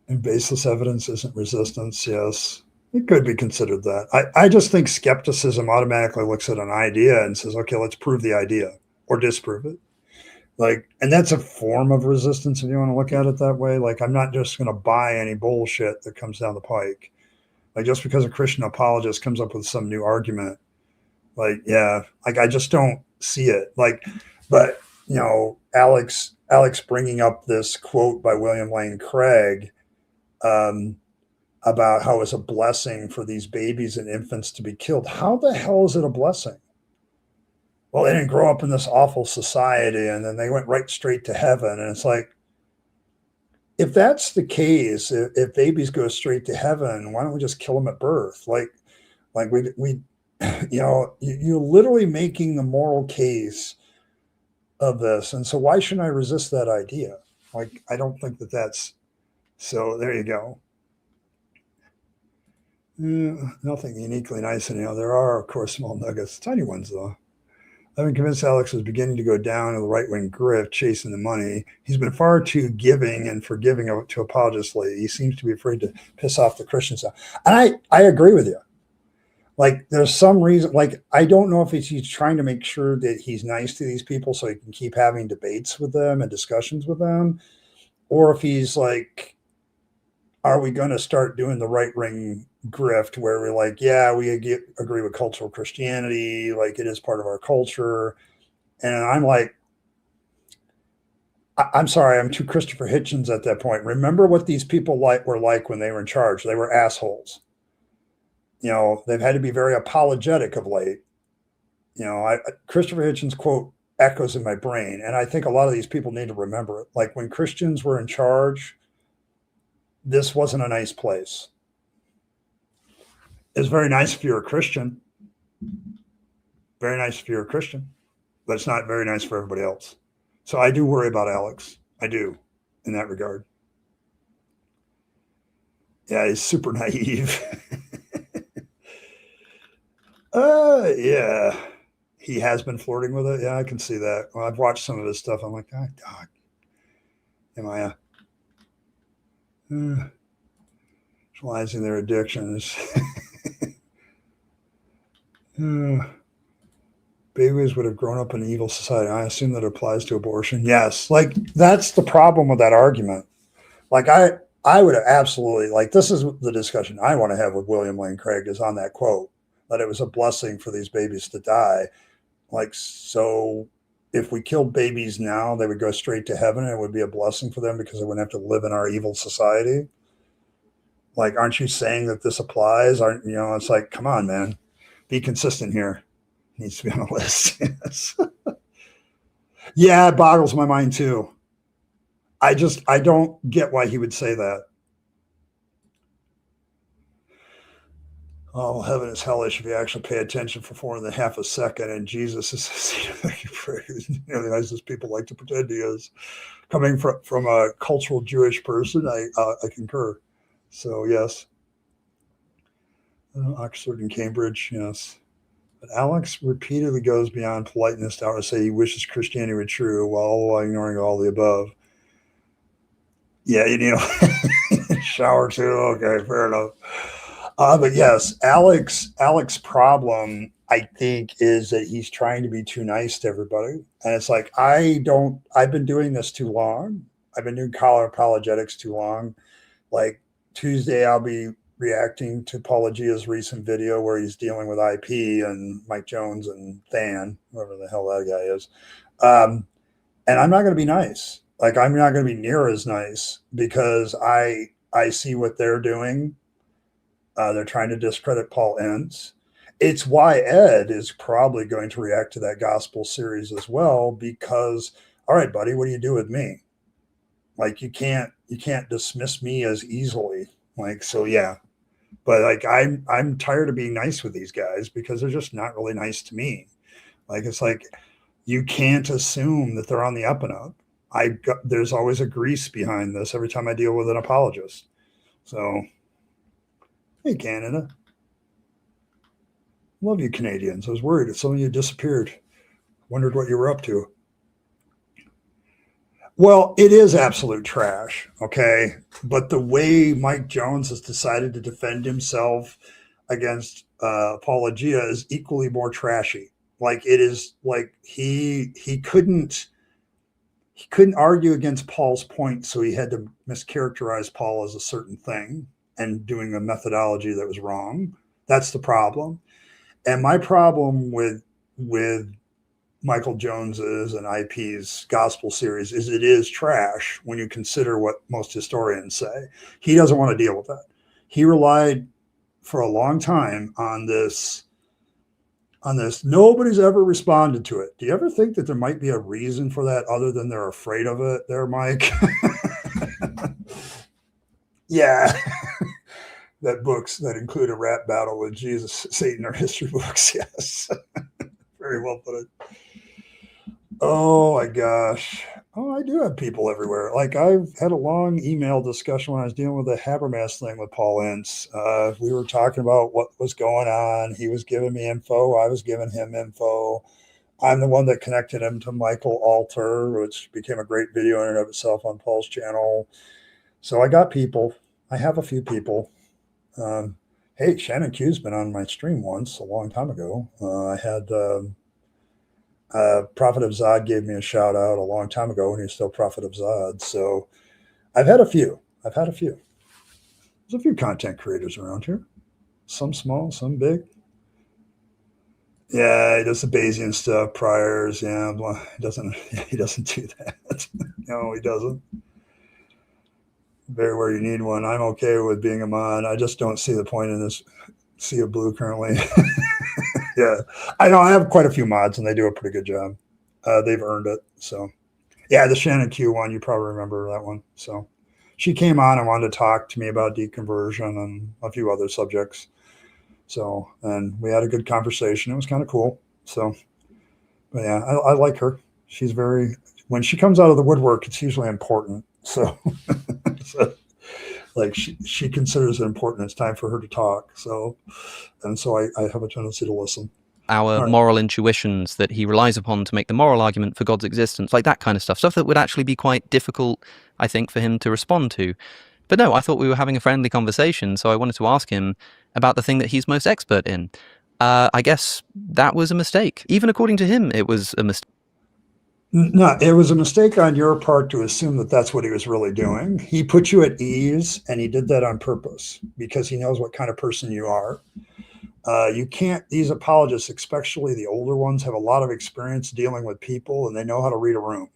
And baseless evidence isn't resistance. Yes. It could be considered that. I just think skepticism automatically looks at an idea and says, okay, let's prove the idea or disprove it. Like, and that's a form of resistance if you want to look at it that way. Like, I'm not just going to buy any bullshit that comes down the pike. Like, just because a Christian apologist comes up with some new argument, like, yeah, like I just don't see it. Like, but you know, Alex bringing up this quote by William Lane Craig, about how it's a blessing for these babies and infants to be killed. How the hell is it a blessing? Well, they didn't grow up in this awful society and then they went right straight to heaven. And it's like, if that's the case, if babies go straight to heaven, why don't we just kill them at birth? Like we you're literally making the moral case of this. And so why shouldn't I resist that idea? Like, I don't think that's, so there you go. Nothing uniquely nice. And, there are, of course, small nuggets, tiny ones, though. I've been convinced Alex is beginning to go down to the right-wing grift, chasing the money. He's been far too giving and forgiving to apologists lately. He seems to be afraid to piss off the Christians. And I agree with you. Like, there's some reason, like, I don't know if he's trying to make sure that he's nice to these people so he can keep having debates with them and discussions with them, or if he's like, are we going to start doing the right-wing grift where we're like, yeah, we agree with cultural Christianity, like it is part of our culture. And I'm like, I'm sorry, I'm too Christopher Hitchens at that point. Remember what these people were like when they were in charge. They were assholes. They've had to be very apologetic of late. Christopher Hitchens' quote echoes in my brain. And I think a lot of these people need to remember it. Like, when Christians were in charge, this wasn't a nice place. It's very nice if you're a Christian. Very nice if you're a Christian. But it's not very nice for everybody else. So I do worry about Alex. I do, in that regard. Yeah, he's super naive. Yeah. He has been flirting with it. Yeah, I can see that. Well, I've watched some of his stuff. I'm like, oh, God. Am I realizing their addictions? Babies would have grown up in an evil society. I assume that applies to abortion. Yes. Like, that's the problem with that argument. Like, I would have absolutely, like, this is the discussion I want to have with William Lane Craig, is on that quote, that it was a blessing for these babies to die. Like, so if we killed babies now, they would go straight to heaven, and it would be a blessing for them because they wouldn't have to live in our evil society. Like, aren't you saying that this applies? It's like, come on, man, be consistent here. It needs to be on a list. Yes. Yeah, it boggles my mind too. I don't get why he would say that. Oh, heaven is hellish if you actually pay attention for 4.5 a second, and Jesus is the nicest people like to pretend he is. Coming from a cultural Jewish person, I concur. So, yes. Oxford and Cambridge, yes. But Alex repeatedly goes beyond politeness to say he wishes Christianity were true while ignoring all the above. Yeah, shower too. Okay, fair enough. But yes, Alex's problem, I think, is that he's trying to be too nice to everybody. And it's like, I've been doing this too long. I've been doing collar apologetics too long. Like, Tuesday, I'll be reacting to Apologia's recent video where he's dealing with IP and Mike Jones and Than, whoever the hell that guy is. And I'm not going to be nice. Like, I'm not going to be near as nice because I see what they're doing. They're trying to discredit Paul Ince. It's why Ed is probably going to react to that gospel series as well, because, all right, buddy, what do you do with me? Like, you can't dismiss me as easily. Like, so yeah. But like, I'm tired of being nice with these guys because they're just not really nice to me. Like, it's like, you can't assume that they're on the up and up. There's always a grease behind this every time I deal with an apologist. So, hey, Canada. Love you, Canadians. I was worried that some of you disappeared. Wondered what you were up to. Well, it is absolute trash, okay? But the way Mike Jones has decided to defend himself against Apologia is equally more trashy. Like, it is like he couldn't argue against Paul's point, so he had to mischaracterize Paul as a certain thing and doing a methodology that was wrong. That's the problem. And my problem with Michael Jones's and IP's gospel series is it is trash when you consider what most historians say. He doesn't want to deal with that. He relied for a long time on this. Nobody's ever responded to it. Do you ever think that there might be a reason for that other than they're afraid of it there, Mike? Yeah. That books that include a rap battle with Jesus, Satan, or history books. Yes. Very well put it. Oh my gosh. Oh, I do have people everywhere. Like I've had a long email discussion when I was dealing with the Habermas thing with Paul Ince. We were talking about what was going on. He was giving me info. I was giving him info. I'm the one that connected him to Michael Alter, which became a great video in and of itself on Paul's channel. So I got people. I have a few people. Hey, Shannon Q's been on my stream once a long time ago. I had Prophet of Zod gave me a shout out a long time ago when he was still Prophet of Zod. So I've had a few. There's a few content creators around here. Some small, some big. Yeah, he does the Bayesian stuff, priors. Yeah, he doesn't do that. No, he doesn't. Very where you need one. I'm okay with being a mod. I just don't see the point in this sea of blue currently. Yeah, I know I have quite a few mods and they do a pretty good job. They've earned it. So yeah, the Shannon Q one, you probably remember that one. So she came on and wanted to talk to me about deconversion and a few other subjects. So, and we had a good conversation. It was kind of cool. So, but yeah, I like her. She's when she comes out of the woodwork, it's usually important. So, so like she considers it important. It's time for her to talk. So, and so I have a tendency to listen. Our moral intuitions that he relies upon to make the moral argument for God's existence, like that kind of stuff that would actually be quite difficult, I think, for him to respond to. But no, I thought we were having a friendly conversation, so I wanted to ask him about the thing that he's most expert in. I guess that was a mistake. Even according to him, it was a mistake. No, it was a mistake on your part to assume that that's what he was really doing. He put you at ease, and he did that on purpose because he knows what kind of person you are. You can't, these apologists, especially the older ones, have a lot of experience dealing with people, and they know how to read a room.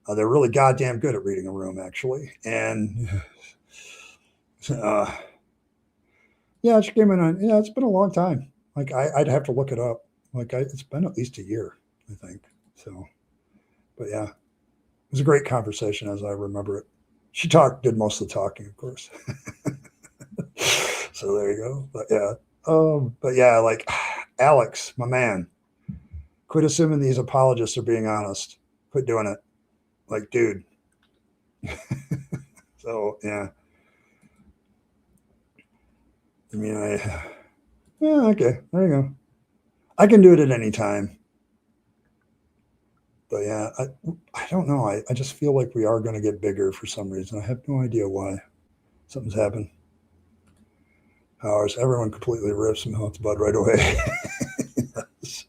They're really goddamn good at reading a room, actually. And yeah, she came in on, yeah, it's been a long time. Like I'd have to look it up. Like it's been at least a year, I think. So, but yeah, it was a great conversation as I remember it. She did most of the talking, of course. So there you go. But yeah, like Alex, my man, quit assuming these apologists are being honest. Quit doing it. Like, dude. So yeah. I mean, yeah, okay, there you go. I can do it at any time. But yeah, I don't know. I just feel like we are going to get bigger for some reason. I have no idea why. Something's happened. Ours, everyone completely rips some health bud right away. Yes.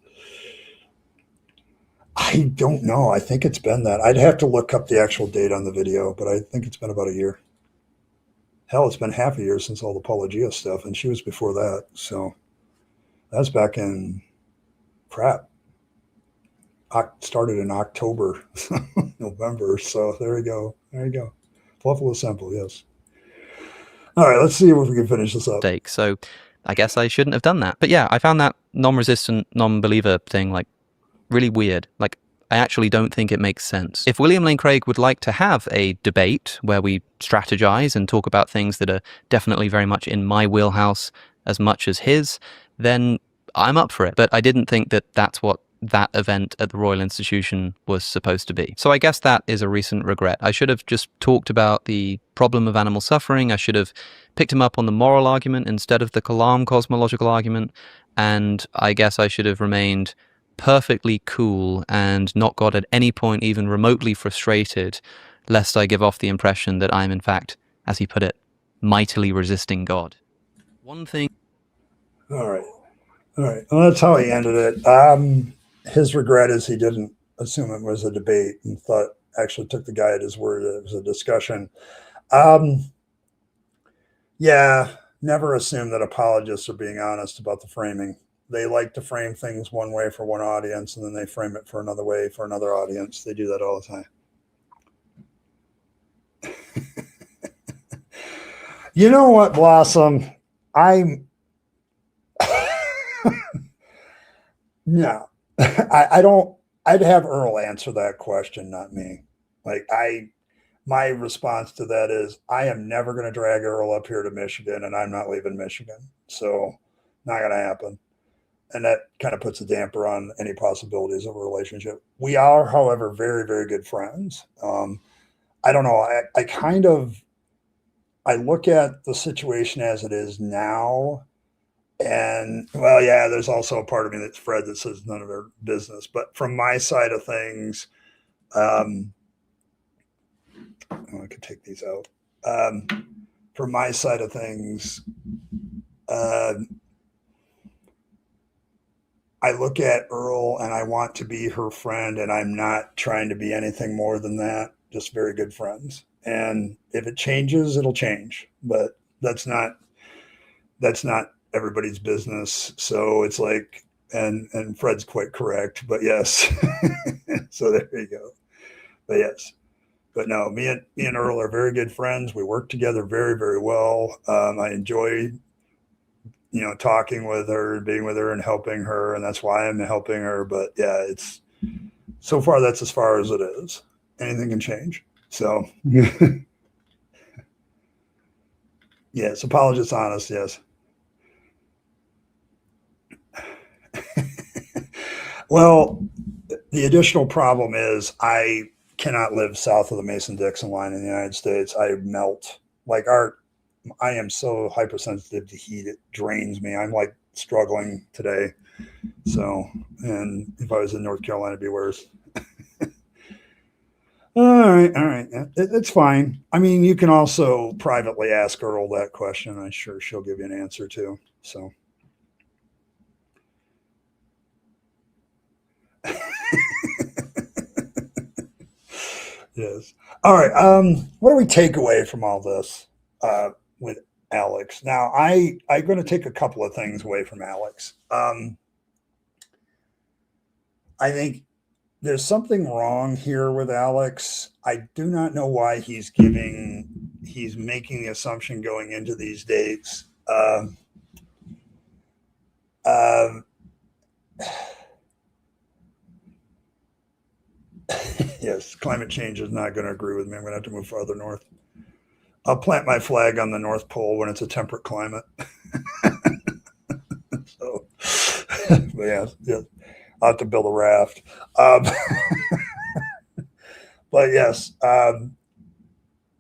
I don't know. I think it's been that. I'd have to look up the actual date on the video, but I think it's been about a year. Hell, it's been half a year since all the Apologia stuff, and she was before that. So that's back in started in October, November. So there you go. There you go. Fluffle is simple, yes. All right, let's see if we can finish this up. So I guess I shouldn't have done that. But yeah, I found that non-resistant, non-believer thing like really weird. Like I actually don't think it makes sense. If William Lane Craig would like to have a debate where we strategize and talk about things that are definitely very much in my wheelhouse as much as his, then I'm up for it. But I didn't think that that's what that event at the Royal Institution was supposed to be. So I guess that is a recent regret. I should have just talked about the problem of animal suffering. I should have picked him up on the moral argument instead of the Kalam cosmological argument. And I guess I should have remained perfectly cool and not got at any point even remotely frustrated, lest I give off the impression that I'm in fact, as he put it, mightily resisting God. One thing. All right. Well, that's how he ended it. His regret is he didn't assume it was a debate and actually took the guy at his word. It was a discussion. Yeah, never assume that apologists are being honest about the framing. They like to frame things one way for one audience, and then they frame it for another way for another audience. They do that all the time. You know what, Blossom? No, I don't. I'd have Earl answer that question, not me. Like my response to that is I am never going to drag Earl up here to Michigan, and I'm not leaving Michigan. So not going to happen. And that kind of puts a damper on any possibilities of a relationship. We are, however, very, very good friends. I don't know. I look at the situation as it is now. And well, yeah, there's also a part of me that's Fred that says none of their business. But from my side of things, I could take these out. From my side of things, I look at Earl and I want to be her friend, and I'm not trying to be anything more than that. Just very good friends. And if it changes, it'll change. But that's not everybody's business. So it's like, and Fred's quite correct, but yes. So there you go. But yes. But no, me and Earl are very good friends. We work together very, very well. I enjoy talking with her, being with her and helping her. And that's why I'm helping her. But yeah, so far that's as far as it is. Anything can change. So yes, apologist honest. Yes. Well, the additional problem is I cannot live south of the Mason-Dixon line in the United States. I melt. I am so hypersensitive to heat. It drains me. I'm like struggling today. So, and if I was in North Carolina, it'd be worse. All right. It's fine. I mean, you can also privately ask Earl that question. I'm sure she'll give you an answer too. So. Yes. All right. What do we take away from all this with Alex? Now, I'm going to take a couple of things away from Alex. I think there's something wrong here with Alex. I do not know why he's making the assumption going into these dates. Yes, climate change is not going to agree with me. I'm going to have to move farther north. I'll plant my flag on the North Pole when it's a temperate climate. So, but yeah, I'll have to build a raft. But yes,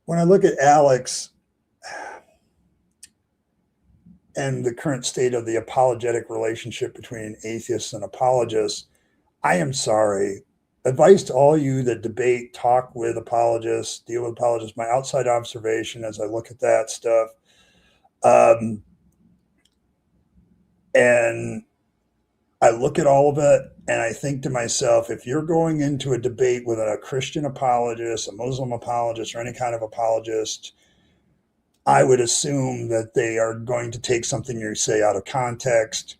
when I look at Alex and the current state of the apologetic relationship between atheists and apologists, I am sorry. Advice to all you that debate, talk with apologists, deal with apologists, my outside observation as I look at that stuff. And I look at all of it and I think to myself, if you're going into a debate with a Christian apologist, a Muslim apologist, or any kind of apologist, I would assume that they are going to take something you say out of context.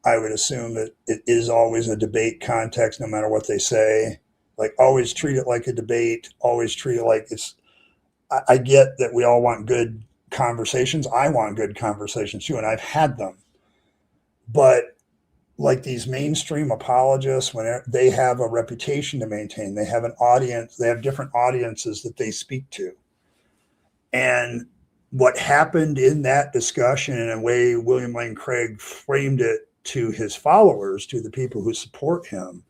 I would assume that it is always a debate context, no matter what they say. Like, always treat it like a debate. Always treat it like it's. I get that we all want good conversations. I want good conversations too, and I've had them. But like these mainstream apologists, when they have a reputation to maintain, they have an audience. They have different audiences that they speak to, and what happened in that discussion, in a way William Lane Craig framed it to his followers, to the people who support him,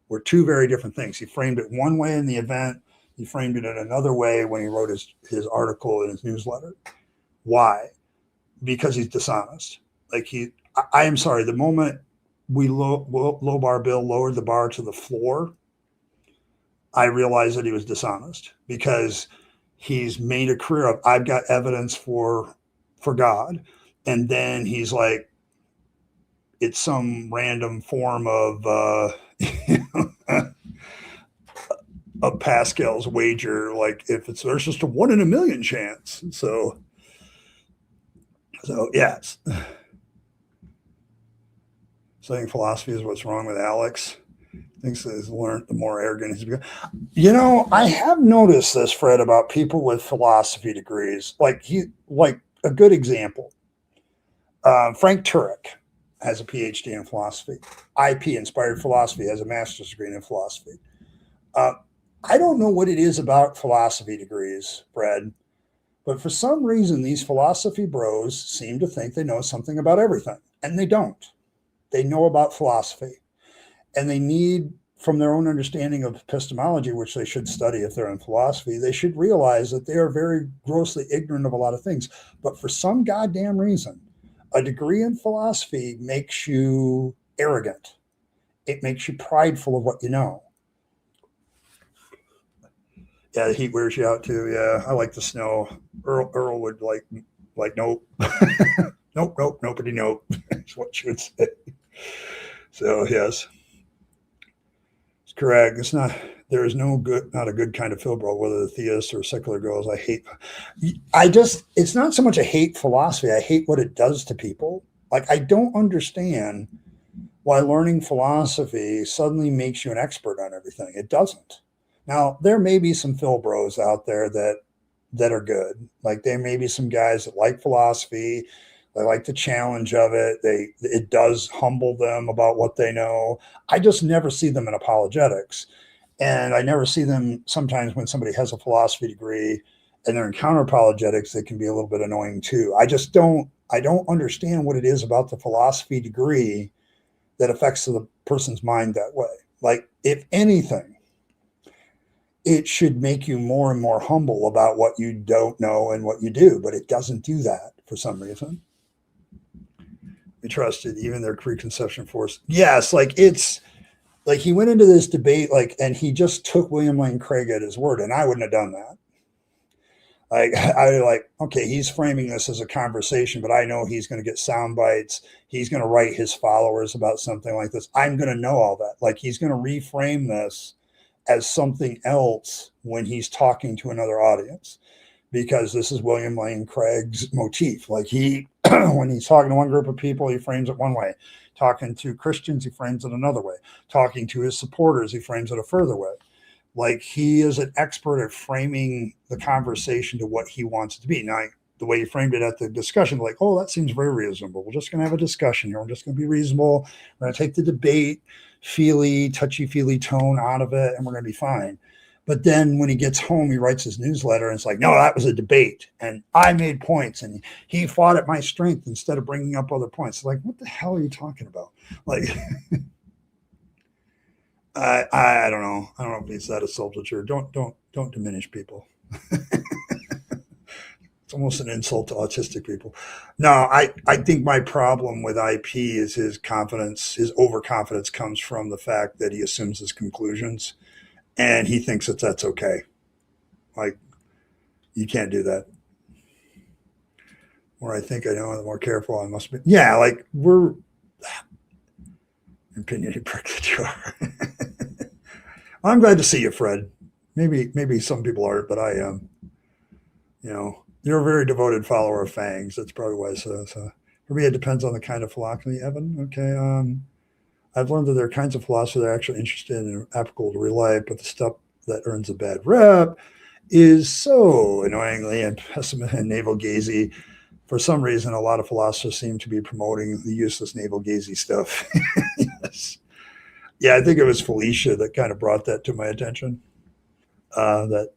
were two very different things. He framed it one way in the event. He framed it in another way when he wrote his article in his newsletter. Why? Because he's dishonest. I am sorry, the moment we low bar Bill lowered the bar to the floor, I realized that he was dishonest, because he's made a career of, I've got evidence for God. And then he's like, it's some random form of of Pascal's wager. Like, there's just a 1 in a million chance. So yes. Saying philosophy is what's wrong with Alex. Thinks that he's learned, the more arrogant he's become. I have noticed this, Fred, about people with philosophy degrees. Like a good example. Frank Turek has a PhD in philosophy. IP, Inspired Philosophy, has a master's degree in philosophy. I don't know what it is about philosophy degrees, Brad, but for some reason, these philosophy bros seem to think they know something about everything, and they don't. They know about philosophy, and they need, from their own understanding of epistemology, which they should study if they're in philosophy, they should realize that they are very grossly ignorant of a lot of things. But for some goddamn reason, a degree in philosophy makes you arrogant. It makes you prideful of what you know. Yeah, the heat wears you out too. Yeah, I like the snow. Earl would like nope. nope, nobody nope. That's what she would say. So yes. It's correct. It's not, there is not a good kind of filbro, whether the theist or secular goes. It's not so much I hate philosophy. I hate what it does to people. Like, I don't understand why learning philosophy suddenly makes you an expert on everything. It doesn't. Now, there may be some filbros out there that are good. Like, there may be some guys that like philosophy. They like the challenge of it. It does humble them about what they know. I just never see them in apologetics. And I never see them sometimes when somebody has a philosophy degree and they're in counter apologetics, they can be a little bit annoying too. I don't understand what it is about the philosophy degree that affects the person's mind that way. Like, if anything, it should make you more and more humble about what you don't know and what you do, but it doesn't do that for some reason. We trusted even their preconception force. Yes, like, it's like he went into this debate, like, and he just took William Lane Craig at his word, and I wouldn't have done that. Like, okay, he's framing this as a conversation, but I know he's going to get sound bites. He's going to write his followers about something like this. I'm going to know all that. Like, he's going to reframe this as something else when he's talking to another audience, because this is William Lane Craig's motif. Like, when he's talking to one group of people, he frames it one way. Talking to Christians, he frames it another way. Talking to his supporters, he frames it a further way. Like, he is an expert at framing the conversation to what he wants it to be. Now, the way he framed it at the discussion, like, oh, that seems very reasonable. We're just going to have a discussion here. We're just going to be reasonable. We're going to take the debate, touchy-feely tone out of it, and we're going to be fine. But then when he gets home, he writes his newsletter, and it's like, no, that was a debate, and I made points, and he fought at my strength instead of bringing up other points. Like, what the hell are you talking about? Like, I don't know. I don't know if he's that assaultive. Don't diminish people. It's almost an insult to autistic people. No, I think my problem with IP is his confidence, his overconfidence comes from the fact that he assumes his conclusions. And he thinks that that's okay. Like, you can't do that. More I think I know, the more careful I must be. Yeah, like, we're opinionated prick that you are. I'm glad to see you, Fred. Maybe some people aren't, but I am. You know, you're a very devoted follower of Fangs. That's probably why. So for me, it depends on the kind of philosophy, Evan. Okay. I've learned that there are kinds of philosophy that are actually interested and applicable to real life, but the stuff that earns a bad rep is so annoyingly and pessimist and navel-gazy. For some reason, a lot of philosophers seem to be promoting the useless navel-gazy stuff. Yes. Yeah, I think it was Felicia that kind of brought that to my attention, that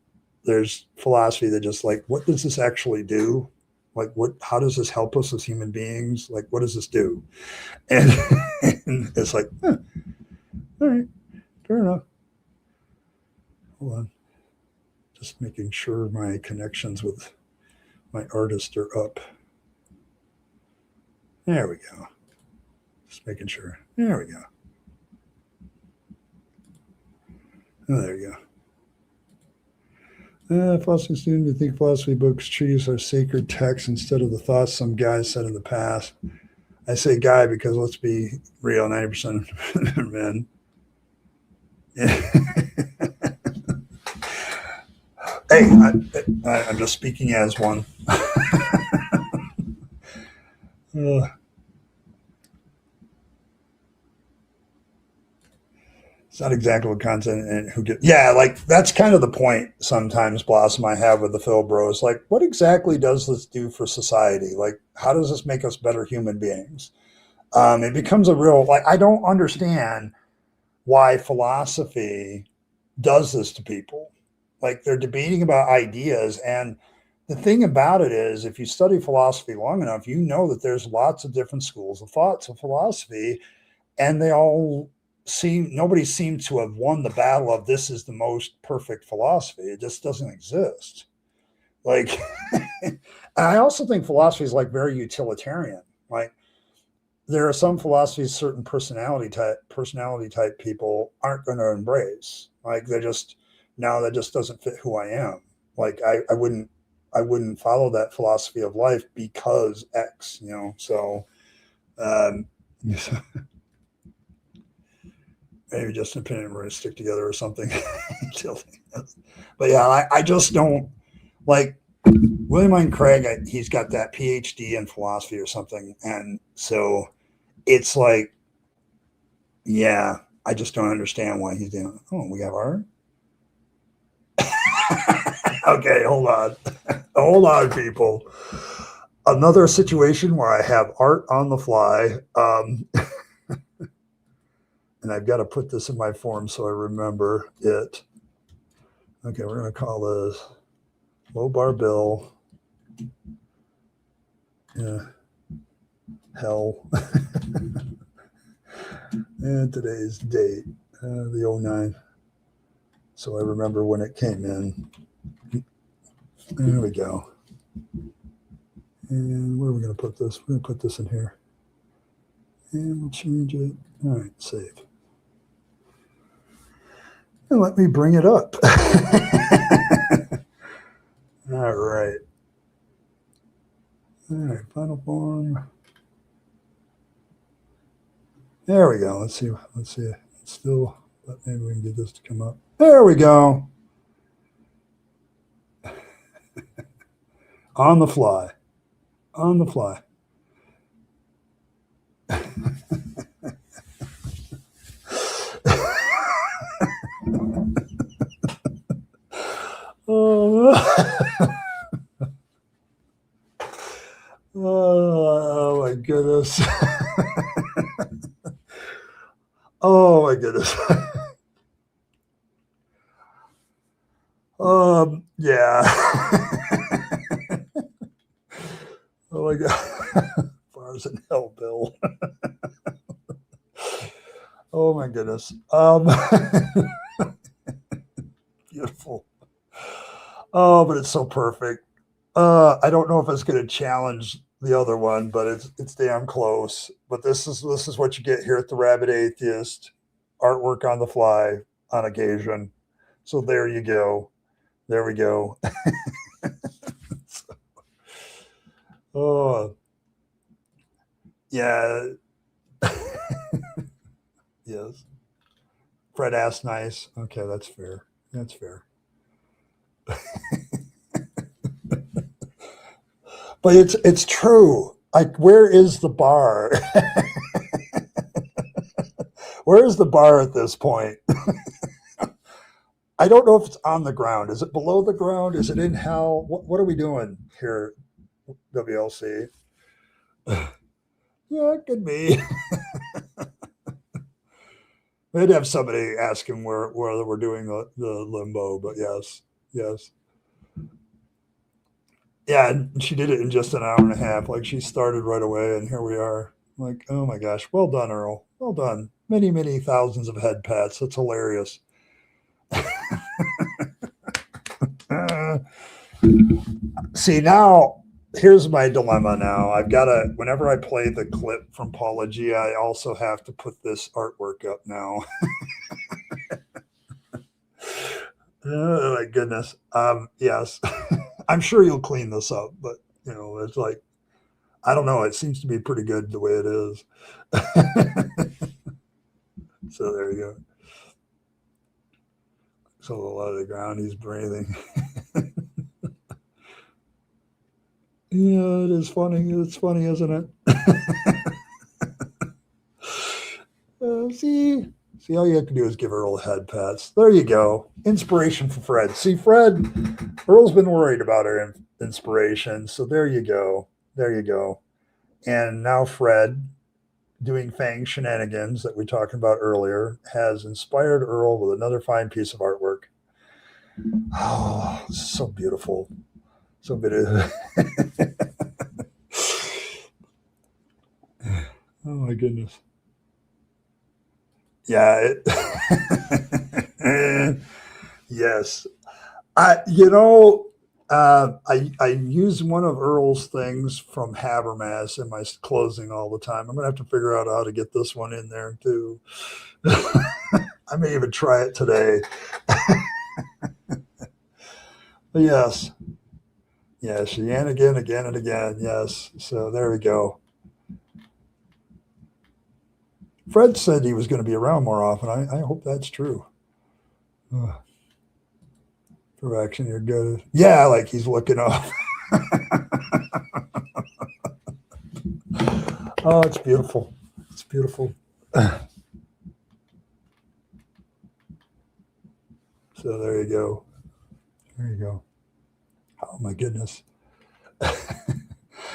there's philosophy that just like, what does this actually do? Like, how does this help us as human beings? Like, what does this do? And it's like, all right, fair enough. Hold on. Just making sure my connections with my artist are up. There we go. Just making sure. There we go. Oh, there you go. Philosophy student, you think philosophy books treatise are sacred texts instead of the thoughts some guys said in the past? I say guy because, let's be real, 90% of men. Yeah. Hey, I'm just speaking as one. It's not exactly what content and who get. Yeah, like, that's kind of the point sometimes, Blossom, I have with the Phil Bros. Like, what exactly does this do for society? Like, how does this make us better human beings? It becomes a real, like, I don't understand why philosophy does this to people. Like, they're debating about ideas. And the thing about it is, if you study philosophy long enough, you know that there's lots of different schools of thoughts of philosophy, and nobody seems to have won the battle of this is the most perfect philosophy. It just doesn't exist. Like, I also think philosophy is like very utilitarian. Like, there are some philosophies certain personality type people aren't going to embrace. Like, that just doesn't fit who I am. Like, I wouldn't follow that philosophy of life because X, so maybe just an opinion, we're going to stick together or something. But yeah, I just don't like William Lane Craig. He's got that PhD in philosophy or something. And so it's like, yeah, I just don't understand why he's doing, oh, we have art. Okay, hold on. Hold on, people. Another situation where I have art on the fly. And I've got to put this in my form so I remember it. Okay, we're going to call this Low Bar Bill. Yeah. Hell. And today's date, the 09. So I remember when it came in. There we go. And where are we going to put this? We're going to put this in here. And we'll change it. All right, save. And let me bring it up. All right. All right, final form. There we go. Let's see. It's still, but maybe we can get this to come up. There we go. On the fly. On the fly. Oh my goodness. Oh my goodness. Yeah. Oh my God. Bars in hell, Bill. Oh my goodness. Beautiful. Oh, but it's so perfect. I don't know if it's going to challenge the other one, but it's damn close. But this is what you get here at the Rabid Atheist. Artwork on the fly on occasion. So there you go. There we go. Oh, yeah. Yes. Fred asked nice. Okay, that's fair. That's fair. But it's true. Like, where is the bar? Where is the bar at this point? I don't know if it's on the ground. Is it below the ground? Is it in hell? What are we doing here, WLC? Yeah, it could be. We'd have somebody ask him whether we're doing the limbo, but yes. Yeah, and she did it in just an hour and a half. Like, she started right away, and here we are. Like, oh my gosh, well done, Earl. Well done. Many, many thousands of head pats. That's hilarious. See, now here's my dilemma. Now I've got to, whenever I play the clip from Paula G, I also have to put this artwork up now. Oh my goodness. Yes. I'm sure you'll clean this up, but it's like, I don't know. It seems to be pretty good the way it is. So there you go. So a lot of the ground he's breathing. Yeah, it is funny. It's funny, isn't it? See, all you have to do is give Earl head pats. There you go. Inspiration for Fred. See, Earl's been worried about her inspiration. So there you go. And now Fred, doing Fangs shenanigans that we talked about earlier, has inspired Earl with another fine piece of artwork. Oh, so beautiful. So beautiful. Oh my goodness. Yeah. Yes. I use one of Earl's things from Habermas in my closing all the time. I'm gonna have to figure out how to get this one in there too. I may even try it today. But yes. Yes, again, again, again, and again. Yes. So there we go. Fred said he was going to be around more often. I hope that's true. Correction, you're good. Yeah, like he's looking up. Oh, it's beautiful. It's beautiful. So there you go. There you go. Oh my goodness.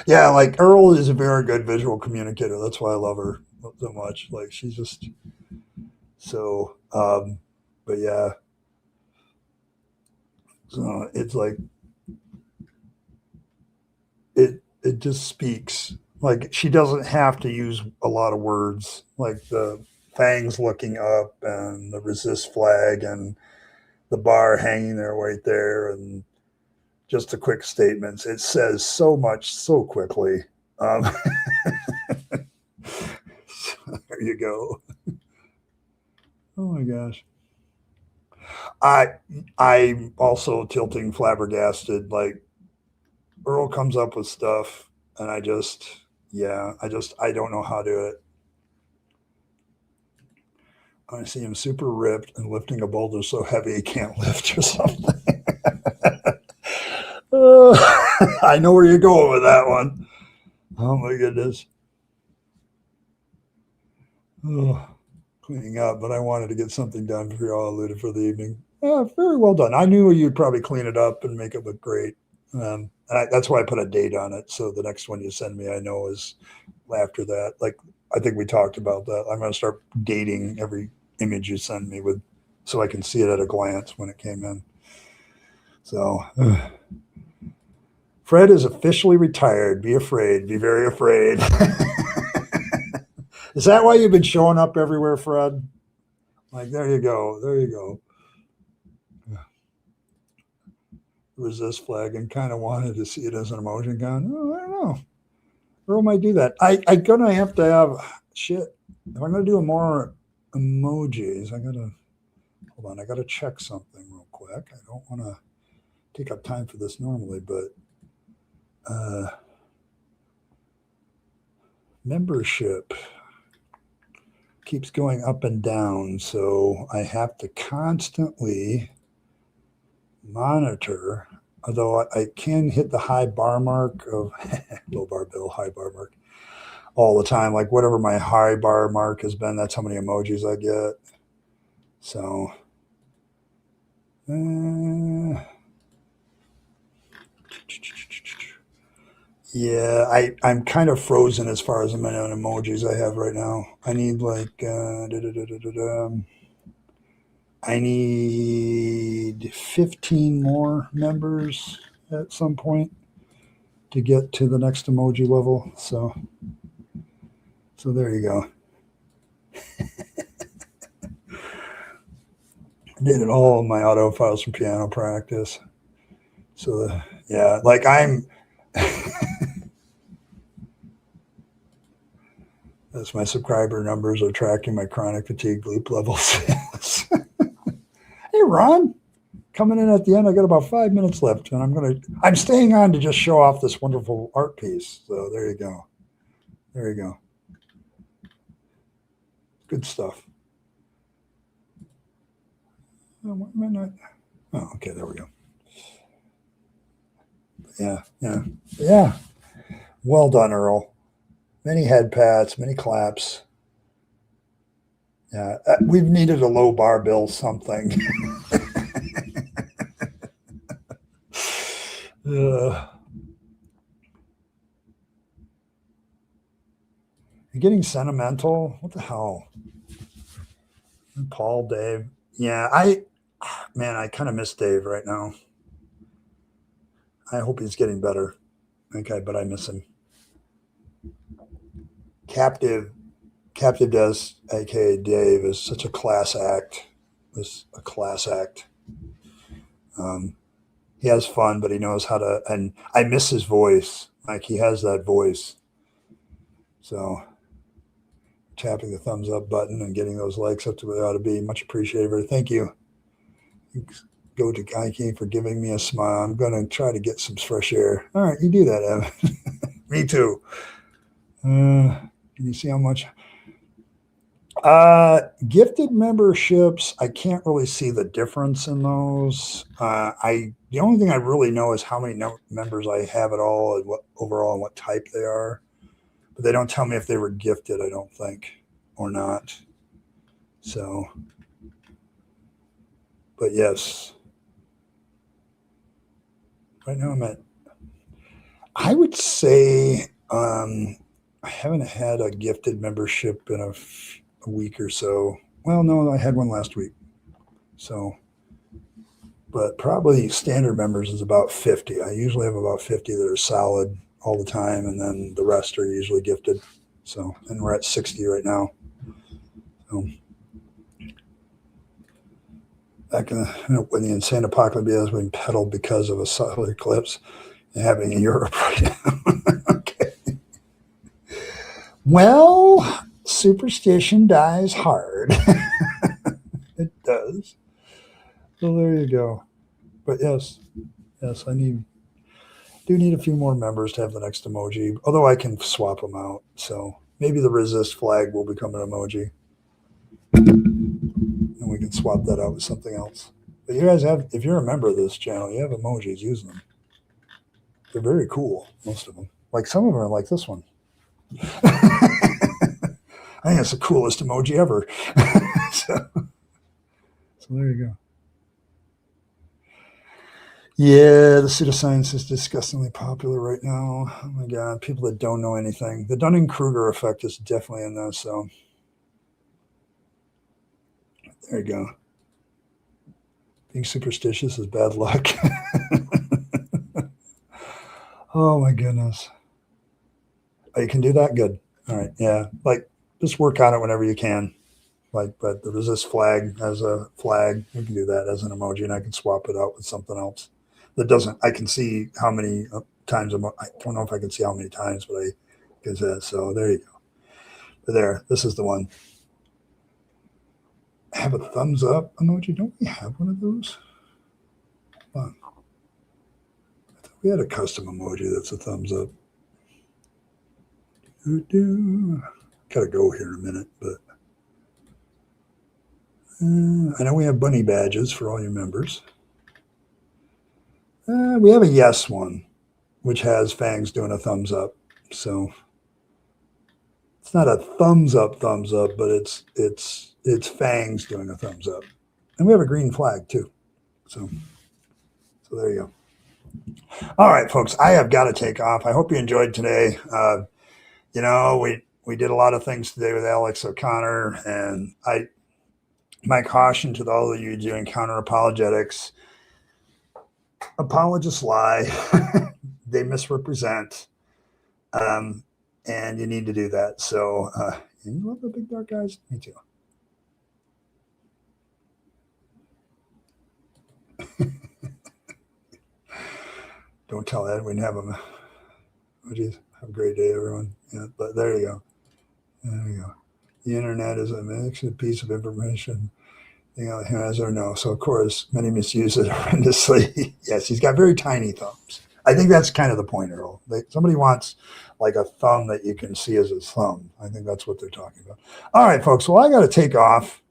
Yeah, like Earl is a very good visual communicator. That's why I love her so much. Like she's just so but yeah. So it's like it just speaks. Like she doesn't have to use a lot of words, like the fangs looking up and the resist flag and the bar hanging there right there and just the quick statements. It says so much so quickly. So there you go. Oh my gosh. I'm also tilting flabbergasted. Like Earl comes up with stuff and I don't know how to do it. I see him super ripped and lifting a boulder so heavy he can't lift or something. I know where you're going with that one. Oh my goodness. Oh, cleaning up, but I wanted to get something done for y'all alluded for the evening. Yeah, very well done. I knew you'd probably clean it up and make it look great. That's why I put a date on it. So the next one you send me, I know is after that. Like, I think we talked about that. I'm going to start dating every image you send me with, so I can see it at a glance when it came in. So Fred is officially retired. Be afraid. Be very afraid. Is that why you've been showing up everywhere, Fred? Like, there you go. There you go. Resist flag and kind of wanted to see it as an emotion gun. Oh, I don't know. Earl might do that. I'm going to have to have shit. If I'm going to do more emojis, hold on. I got to check something real quick. I don't want to take up time for this normally, but membership keeps going up and down. So I have to constantly monitor, although I can hit the high bar mark of low bar bill, high bar mark all the time. Like whatever my high bar mark has been, that's how many emojis I get. So, yeah, I'm kind of frozen as far as the amount of emojis I have right now. I need like, I need 15 more members at some point to get to the next emoji level. So there you go. I did it all in my auto files from piano practice. So yeah, like I'm, as my subscriber numbers are tracking my chronic fatigue loop levels. Hey, Ron, coming in at the end. I got about 5 minutes left, and I'm staying on to just show off this wonderful art piece. So there you go. There you go. Good stuff. Oh, what am I not? Oh, okay, there we go. Yeah. Well done, Earl. Many head pats, many claps. Yeah, we've needed a low bar bill something. You're getting sentimental? What the hell? Paul, Dave. Yeah, man, I kind of miss Dave right now. I hope he's getting better. Okay, but I miss him. Captive Des, aka Dave, is such a class act. Is a class act. He has fun, but he knows how to. And I miss his voice. Like he has that voice. So tapping the thumbs up button and getting those likes up to where they ought to be. Much appreciated. Thank you. Go to IK for giving me a smile. I'm going to try to get some fresh air. All right, you do that, Evan. Me too. Can you see how much? Gifted memberships, I can't really see the difference in those. The only thing I really know is how many members I have at all and what overall and what type they are. But they don't tell me if they were gifted, I don't think, or not. So, but yes. Right now I would say I haven't had a gifted membership in a week or so. Well, no, I had one last week. So, but probably standard members is about 50. I usually have about 50 that are solid all the time, and then the rest are usually gifted. So, and we're at 60 right now. So, back when the insane apocalypse has been peddled because of a solar eclipse happening in Europe right now. Okay. Well, superstition dies hard. It does. So there you go. But yes, I do need a few more members to have the next emoji, although I can swap them out. So maybe the resist flag will become an emoji. And we can swap that out with something else. But you guys have, if you're a member of this channel, you have emojis, use them. They're very cool, most of them. Like some of them are like this one. I think it's the coolest emoji ever. So there you go. Yeah, the pseudoscience is disgustingly popular right now. Oh my God, people that don't know anything. The Dunning-Kruger effect is definitely in this. So there you go. Being superstitious is bad luck. Oh my goodness. Oh, you can do that? Good. All right. Yeah. Like just work on it whenever you can. Like, but the resist flag as a flag, you can do that as an emoji, and I can swap it out with something else that doesn't. I can see how many times. I don't know if I can see how many times, but I can say that. So there you go. But there, this is the one. Have a thumbs up emoji. Don't we have one of those? Hold on. I thought we had a custom emoji that's a thumbs up. Gotta go here in a minute, but I know we have bunny badges for all your members. We have a yes one, which has Fangs doing a thumbs up. So it's not a thumbs up, but it's Fangs doing a thumbs up. And we have a green flag too. So there you go. All right, folks, I have got to take off. I hope you enjoyed today. We did a lot of things today with Alex O'Connor, and my caution to all of you doing counter apologetics: apologists lie, they misrepresent, and you need to do that. So, you love the big dark guys? Me too. Don't tell Edwin. Have him. Oh, geez. Have a great day, everyone. Yeah, but there you go. There you go. The internet is a mixed piece of information. Has or no. So, of course, many misuse it horrendously. Yes, he's got very tiny thumbs. I think that's kind of the point, Earl. Somebody wants like a thumb that you can see as his thumb. I think that's what they're talking about. All right, folks. Well, I got to take off.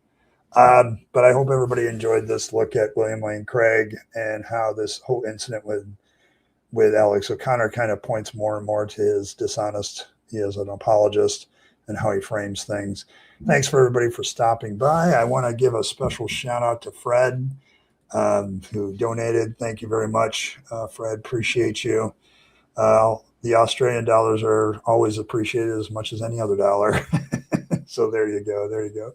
But I hope everybody enjoyed this look at William Lane Craig and how this whole incident with Alex O'Connor kind of points more and more to his dishonest. He is an apologist and how he frames things. Thanks for everybody for stopping by. I want to give a special shout out to Fred, who donated. Thank you very much, Fred. Appreciate you. The Australian dollars are always appreciated as much as any other dollar. So So there you go. There you go.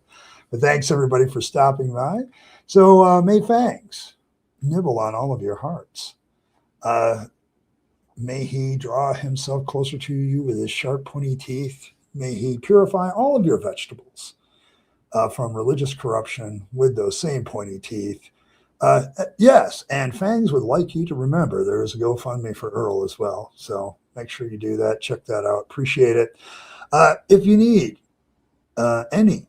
But thanks everybody for stopping by. So may Fangs nibble on all of your hearts. May he draw himself closer to you with his sharp, pointy teeth. May he purify all of your vegetables from religious corruption with those same pointy teeth. Yes, and Fangs would like you to remember there is a GoFundMe for Earl as well. So make sure you do that. Check that out. Appreciate it. If you need any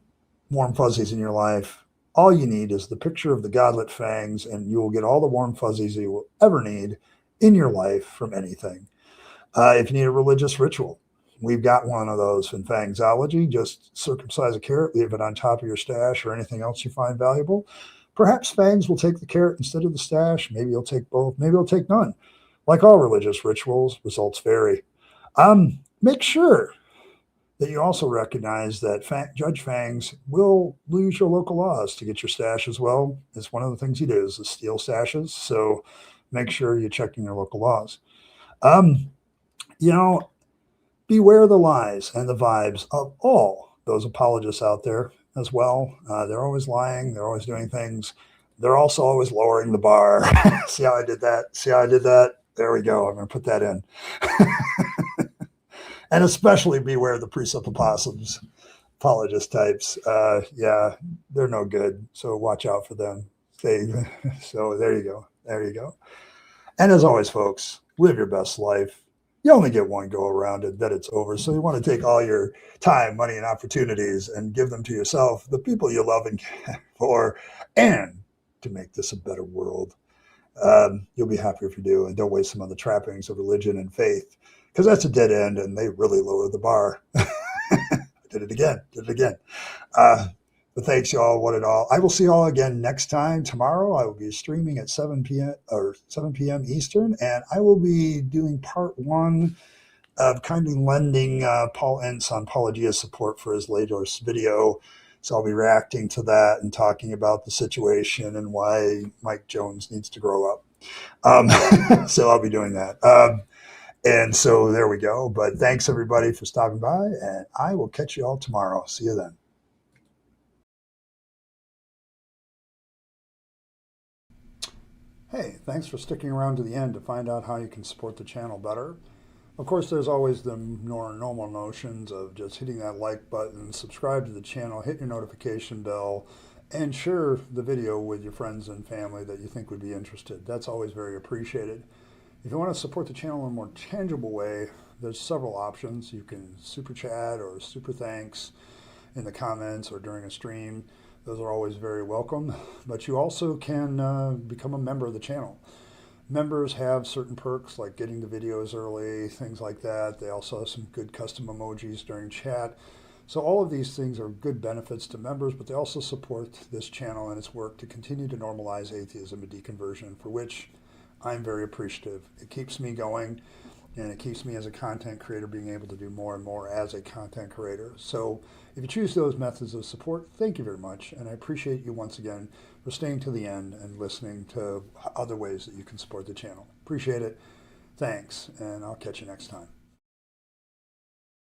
warm fuzzies in your life, all you need is the picture of the godlet Fangs, and you will get all the warm fuzzies you will ever need in your life from anything. If you need a religious ritual, we've got one of those in Fangsology. Just circumcise a carrot, leave it on top of your stash or anything else you find valuable. Perhaps Fangs will take the carrot instead of the stash. Maybe he'll take both. Maybe he'll take none. Like all religious rituals, results vary. Make sure that you also recognize that Judge Fangs will lose your local laws to get your stash as well. It's one of the things he does is steal stashes. So make sure you're checking your local laws. Beware the lies and the vibes of all those apologists out there as well. They're always lying. They're always doing things. They're also always lowering the bar. See how I did that? See how I did that? There we go. I'm going to put that in. And especially beware the presuppopossums, apologist types. Yeah, they're no good. So watch out for them. So there you go. There you go. And as always, folks, live your best life. You only get one go around and then it's over. So you want to take all your time, money, and opportunities and give them to yourself, the people you love and care for, and to make this a better world. You'll be happier if you do, and don't waste some of the trappings of religion and faith, because that's a dead end and they really lower the bar. Did it again. But thanks y'all, one and all. I will see y'all again next time. Tomorrow I will be streaming at 7 p.m. Eastern, and I will be doing part 1 of kindly lending Paul Entz on Apologia support for his latest video. So I'll be reacting to that and talking about the situation and why Mike Jones needs to grow up. So I'll be doing that. And so there we go. But thanks everybody for stopping by, and I will catch you all tomorrow. See you then. Hey, thanks for sticking around to the end to find out how you can support the channel better. Of course, there's always the normal notions of just hitting that like button, subscribe to the channel, hit your notification bell, and share the video with your friends and family that you think would be interested. That's always very appreciated. If you want to support the channel in a more tangible way, there's several options. You can super chat or super thanks in the comments or during a stream. Those are always very welcome, but you also can become a member of the channel. Members have certain perks like getting the videos early, things like that. They also have some good custom emojis during chat. So all of these things are good benefits to members, but they also support this channel and its work to continue to normalize atheism and deconversion, for which I'm very appreciative. It keeps me going, and it keeps me as a content creator being able to do more and more as a content creator. So if you choose those methods of support, thank you very much. And I appreciate you once again for staying to the end and listening to other ways that you can support the channel. Appreciate it. Thanks, and I'll catch you next time.